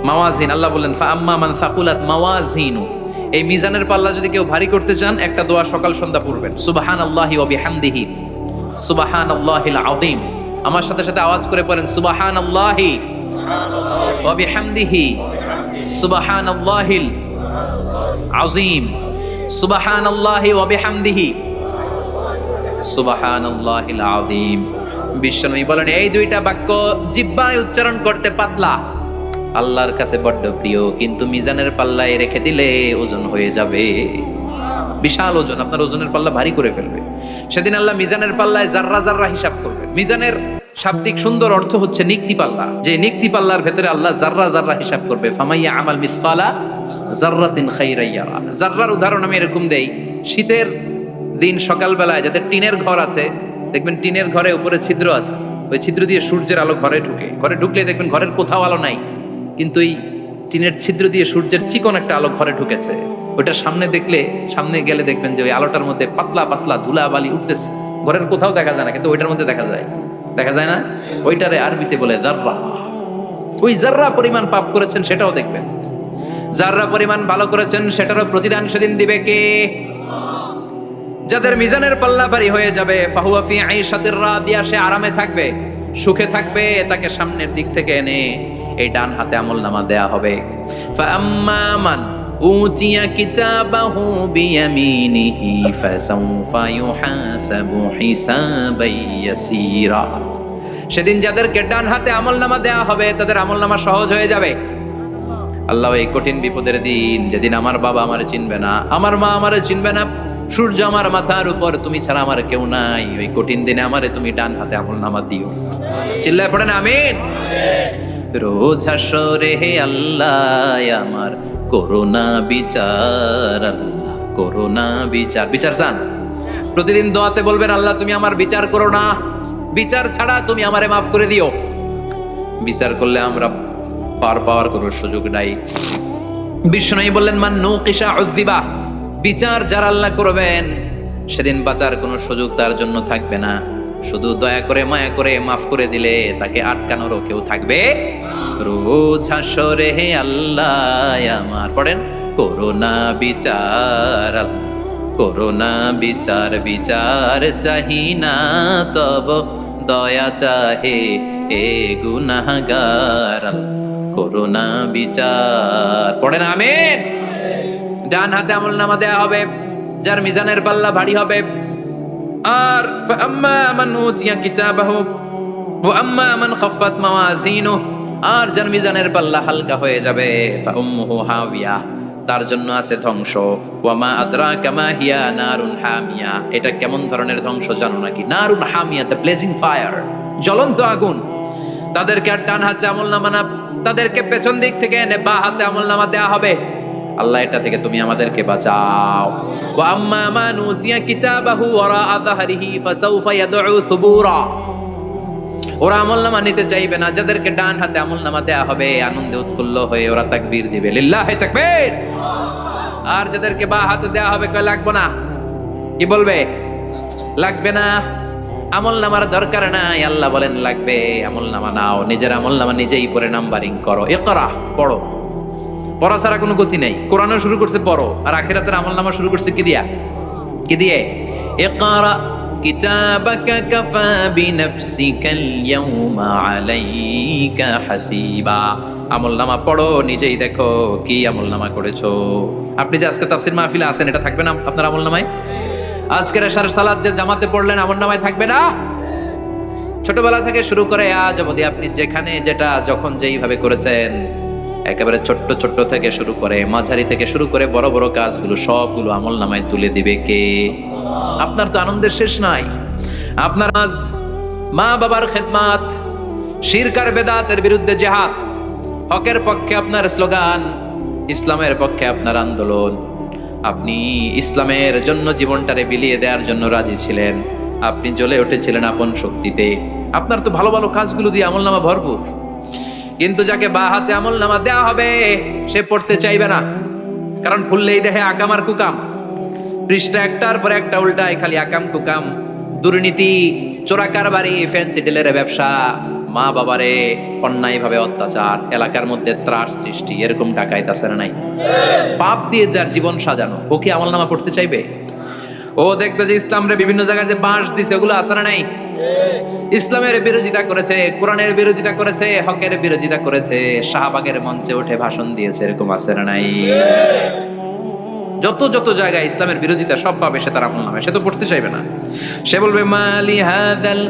মাওয়াজিন। আল্লাহ বললেন, ফাআম্মা মান সাকুলাত মাওয়াজিনু, এই মিজানের পাল্লা যদি কেউ ভারী করতে চান, একটা দোয়া সকাল সন্ধ্যা পড়বেন, সুবহানাল্লাহি ওয়া বিহামদিহি, সুবহানাল্লাহিল আযীম। আমার সাথে সাথে আওয়াজ করে পড়েন, সুবহানাল্লাহি ওয়া বিহামদিহি, সুবহানাল্লাহিল আযীম, সুবহানাল্লাহি ওয়া বিহামদিহি, সুবহানাল্লাহিল আযীম। বিশ্বনবী বলেন, এই দুইটা বাক্য জিহ্বায় উচ্চারণ করতে পাতলা, আল্লাহর কাছে বড্ড প্রিয়, কিন্তু মিজানের পাল্লায় রেখে দিলে ওজন হয়ে যাবে, বিশাল ওজন, আপনার ওজনের পাল্লা ভারী করে ফেলবে। সেদিন আল্লাহ মিজানের পাল্লায় জাররা জাররা হিসাব করবে। মিজানের শাব্দিক সুন্দর অর্থ হচ্ছে নিক্তি পাল্লা, যে নিক্তি পাল্লার ভেতরে আল্লাহ জাররা জাররা হিসাব করবে। ফামাইয়া আমাল মিসকালা জাররাতিন খাইরান ইয়ারা। জাররার উদাহরণ আমি এরকম দেই, শীতের দিন সকালবেলায় যাদের টিনের ঘর আছে, দেখবেন টিনের ঘরে উপরে ছিদ্র আছে, ওই ছিদ্র দিয়ে সূর্যের আলো ঘরে ঢুকে, ঘরে ঢুকলে দেখবেন ঘরের কোথাও আলো নাই, কিন্তু এই টিনের ছিদ্র দিয়ে সূর্যের চিকন একটা আলো ঘরে ঢুকেছে। ওইটা সামনে দেখলে, সামনে গেলে দেখবেন যে ওই আলোটার মধ্যে পাতলা পাতলা ধুলা বালি উঠতেছে, ঘরের কোথাও দেখা যায় না, কিন্তু ওইটার মধ্যে দেখা যায়, দেখা যায় না? ওইটারে আরবিতে বলে জাররা। ওই জাররা পরিমাণ পাপ করেছেন সেটাও দেখবেন, জাররা পরিমাণ ভালো করেছেন সেটারও প্রতিদান সেদিন দিবে কে? যাদের মিজানের পাল্লা ভারী হয়ে যাবে, ফাহুয়া ফি আইশাতির রাদিয়া, সে আরামে থাকবে, সুখে থাকবে, তাকে সামনের দিক থেকে এনে এই ডান হাতে আমলনামা দেয়া হবে। ফাআম্মা মান, উতিয়া কিতাবাহু বিয়ামিনিহি ফাসাউফা ইউহাসাবু হিসাবান ইয়াসীরা। সেদিন যাদেরকে ডান হাতে আমলনামা দেয়া হবে তাদের আমলনামা সহজ হয়ে যাবে। আল্লাহ, এই কঠিন বিপদের দিন যেদিন আমার বাবা আমারে চিনবে না, আমার মা আমারে চিনবে না, সূর্য আমার মাথার উপর, তুমি ছাড়া আমার কেউ নাই, ওই কঠিন দিনে আমারে তুমি ডান হাতে আমলনামা দিও। চিল্লায় পড়েন আমিন। রোজ হাসরে হে আল্লাহ আমার করোনা বিচার, আল্লাহ করোনা বিচার। বিচার চান? প্রতিদিন দোয়াতে বলবেন, আল্লাহ তুমি আমার বিচার করো না, বিচার ছাড়া তুমি আমারে মাফ করে দিও। বিচার করলে আমরা পার পাওয়ার কোনো সুযোগ নাই। বিষ্ণু বললেন, মান নুকিশা উযিবা, বিচার যারা আল্লাহ করবেন সেদিন বাঁচার কোনো সুযোগ তার জন্য থাকবে না। শুধু দয়া করে মায়া করে মাফ করে দিলে তাকে আটকানোরও কেউ থাকবে। রোজ হাসরে হে আল্লাহ আমার, পড়েন, করোনা বিচার, করোনা বিচার, বিচার চাহি না তব দয়া চাহে এ গুনাহগার, করোনা বিচার। পড়েন আমিন। ডান হাতে আমলনামা দেয়া হবে যার মিজানের পাল্লা ভারী হবে। আর ফাআম্মা মান উতিয়া কিতাবাহু ওয়া আম্মা মান খাফফাত মাওয়াজিনুহু, আর যার মিজানের পাল্লা হালকা হয়ে যাবে, ফাউম্মুহু হাওিয়া, তার জন্য আছে ধ্বংস। ওয়া মা আদরাকা মা হিয়া নারুন হামিয়া, এটা কেমন ধরনের ধ্বংস জানো নাকি? নারুন হামিয়া, দ্য ব্লেজিং ফায়ার, জ্বলন্ত আগুন। তাদেরকে আর ডান হাতে আমলনামা না, তাদেরকে পেছন দিক থেকে এনে বা হাতে আমলনামা দেয়া হবে। আল্লাহ, এটা থেকে তুমি আমাদেরকে বাঁচাও। ওয়া আম্মা মান উতিয়া কিতাবাহু ওয়ারা যাহরিহি ফাসাউফা ইয়াদউ সুবুরা, ওরা আমলনামা নিতে চাইবে না। যাদেরকে ডান হাতে আমলনামা দেয়া হবে আনন্দে উৎফুল্ল হয়ে ওরা তাকবীর দিবে, লিল্লাহি তাকবীর। আর যাদেরকে বা হাতে দেয়া হবে কয় লাগবে না, কি বলবে? লাগবে না, আমলনামার দরকার নাই। আল্লাহ বলেন লাগবে, আমলনামা নাও, নিজের আমলনামা নিজেই পড়ে নাম্বারিং করো। ইকরা, পড়ো। পড়া ছাড়া কোনো গতি নাই। কোরআনও শুরু করছে পড়ো, আর আখিরাতের আমলনামা শুরু করছে কি দিয়া? কি দিয়ে? ইকরা কিতাবাকা কাফা বিনাফসিকাল ইয়াউমা আলাইকা হাসিবা। আমলনামা পড়ো, নিজেই দেখো কি আমলনামা করেছো। আপনি যে আজকে তাফসীর মাহফিলে আছেন, এটা থাকবে না আপনার আমলনামায়? আজকের এশার সালাত যে জামাতে পড়লেন, আমলনামায় থাকবে না? ছোটবেলা থেকে শুরু করে আজ অবধি আপনি যেখানে যেটা যখন যেইভাবে করেছেন, একেবারে ছোট্ট ছোট্ট থেকে শুরু করে মাঝারি থেকে শুরু করে বড় বড় কাজগুলো সবগুলো আমলনামায় তুলে দিবে কে? আপনার তো আনন্দের শেষ নাই। আপনার আজ মা বাবার খেদমাত, শিরক আর বেদাতের বিরুদ্ধে জিহাদ, হকের পক্ষে আপনার স্লোগান, ইসলামের পক্ষে আপনার আন্দোলন। আপনি ইসলামের জন্য জীবনটারে বিলিয়ে দেওয়ার জন্য রাজি ছিলেন। আপনি জ্বলে উঠেছিলেন আপন শক্তিতে। আপনার তো ভালো ভালো কাজগুলো দিয়ে আমলনামা ভরপুর। কিন্তু যাকে বা হাতে আমলনামা দেয়া হবে সে পড়তে চাইবে না, কারণ খুললেই দেখে আকাম আর কুকাম। পৃষ্ঠা একটার পর একটা উল্টায় খালি আকাম কুকাম, দুর্নীতি, চোরা কারবারি, ফ্যান্সি ডিলের ব্যবসা, মা বাবারে অন্যায় ভাবে অত্যাচার, এলাকার মধ্যে ত্রাস সৃষ্টি, এরকম ডাকাইত আছে না নাই? পাপ দিয়ে যার জীবন সাজানো, ও কি আমলনামা পড়তে চাইবে? ও দেখবে যে ইসলামরে বিভিন্ন জায়গায় যে বাঁশ দিছে, ওগুলো আছে না নাই? ইসলামের বিরোধিতা করেছে, কোরআনের বিরোধিতা করেছে, হকের বিরোধিতা করেছে, শাহবাগের মঞ্চে উঠে ভাষণ দিয়েছে, এরকম আছে না নাই? যত যত জায়গায় ইসলামের বিরোধিতা সব পাবে সে তার আমলনামায়, সে তো পড়তে চাইবে না। সে বলবে মালি হাদাল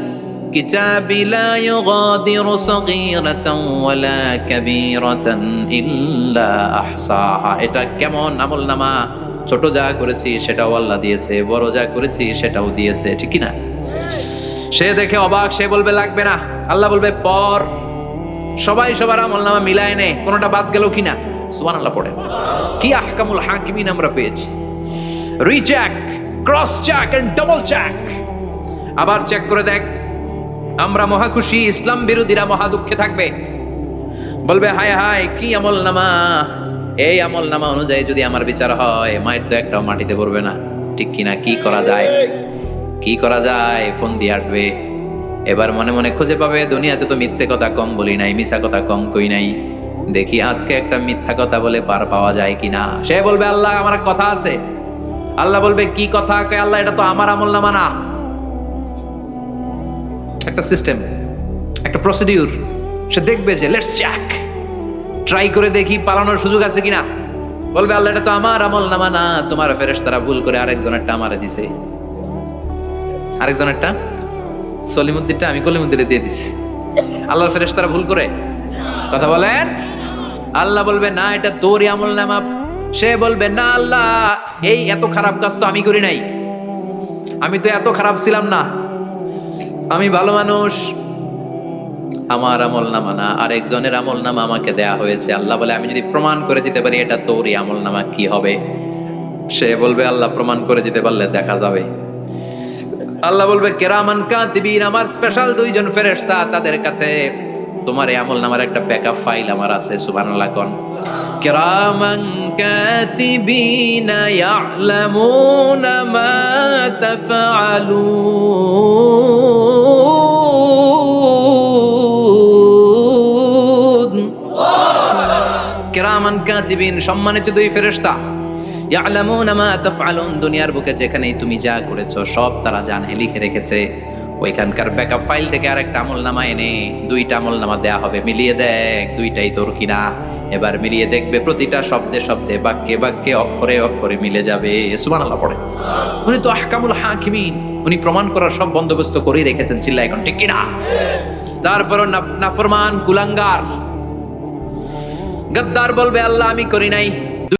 কিতাবি লা ইউগাদিরু সাগীরাতান ওয়ালা কাবীরাতান ইল্লা আহসাহা। এটা কেমন আমলনামা? ছোট যা করেছি সেটাও আল্লাহ দিয়েছে, বড় যা করেছি সেটাও দিয়েছে, ঠিক কি না? সে দেখে অবাক, সে বলবে লাগবে না। আল্লাহ বলবে পর, সবাই সবার আমলনামা মিলায় নে, কোনটা বাদ গেল কিনা। সুবহানাল্লাহ পড়ে। কি আহকামুল হাকিমিন আমরা পেয়েছি। Recheck, cross check and double check. আবার চেক করে দেখ। আমরা মহা খুশি, ইসলাম বিরোধীরা মহা দুঃখে থাকবে। বলবে হায় হায় কি আমলনামা, এই আমলনামা অনুযায়ী যদি আমার বিচার হয়, মায়ের তো একটাও মাটিতে পড়বে না, ঠিক কিনা? কি করা যায়? কি করা যায়? ফোন দিয়ে আটবে। এবার মনে মনে খুঁজে পাবে, দুনিয়াতে তো মিথ্যে কথা কম বলি নাই, মিছা কথা কম কই নাই, দেখি আজকে একটা মিথ্যা কথা বলে পার পাওয়া যায় কিনা। সে বলবে আল্লাহ আমার কথা আছে। আল্লাহ বলবে কি কথা? আল্লাহ এটা তো আমার আমলনামা না। একটা সিস্টেম, একটা প্রসিডিউর। সে দেখবে যে লেটস চেক, ট্রাই করে দেখি পালানোর সুযোগ আছে কিনা। বলবে আল্লাহ এটা তো আমার আমল নামা না, তোমার ফেরেশতারা ভুল করে আরেকজনেরটা আমারে দিছে, আরেকজনেরটা সলিমুদ্দিনটা আমি কলিমুদ্দিনে দিয়ে দিছি। আল্লাহর ফেরেশতারা ভুল করে কথা বলেন? আল্লাহ বলবে না এটা তোরই আমল নামা। সে বলবে না আল্লাহ, এই এত খারাপ কাজ তো আমি করি নাই, আমি তো এত খারাপ ছিলাম না, আমি ভালো মানুষ, আমার আমল নামা না আরেকজনের আমল নামা আমাকে দেয়া হয়েছে। আল্লাহ বলে আমি যদি প্রমাণ করে দিতে পারি এটা তোরই আমল নামা কি হবে? সে বলবে আল্লাহ প্রমাণ করে দিতে পারলে দেখা যাবে। আল্লাহ বলবে কেরামান কাতিবিন, আমার স্পেশাল দুইজন ফেরেশতা, তাদের কাছে তোমার এই আমল নামার একটা ব্যাকআপ ফাইল আমার আছে। সুবহানাল্লাহ কোন কিরামান কাতিবিন ইয়ালামুনা মা তাফআলুন। কিরামান কাতিবিন সম্মানিত দুই ফেরেশতা, ইয়ালামুনা মা তাফআলুন, দুনিয়ার বুকে যেখানেই তুমি যা করেছো সব তারা জানে, লিখে রেখেছে। ওইখানকার ব্যাকআপ ফাইল থেকে আরেকটা আমলনামা এনে দুইটা আমলনামা দেয়া হবে, মিলিয়ে দেখ দুইটাই তোর কিনা। এবার মিলিয়ে দেখবে প্রতিটা শব্দে শব্দে, বাক্যে বাক্যে, অক্ষরে অক্ষরে মিলে যাবে। সুবহানাল্লাহ পড়ে। উনি তো আহকামুল হাকিমিন, উনি প্রমাণ করার সব বন্দোবস্ত করেই রেখেছেন। চিল্লা এখন ঠিক কিনা? তারপরও নাফরমান কুলাঙ্গার গাদ্দার বলবে আল্লাহ আমি করি নাই,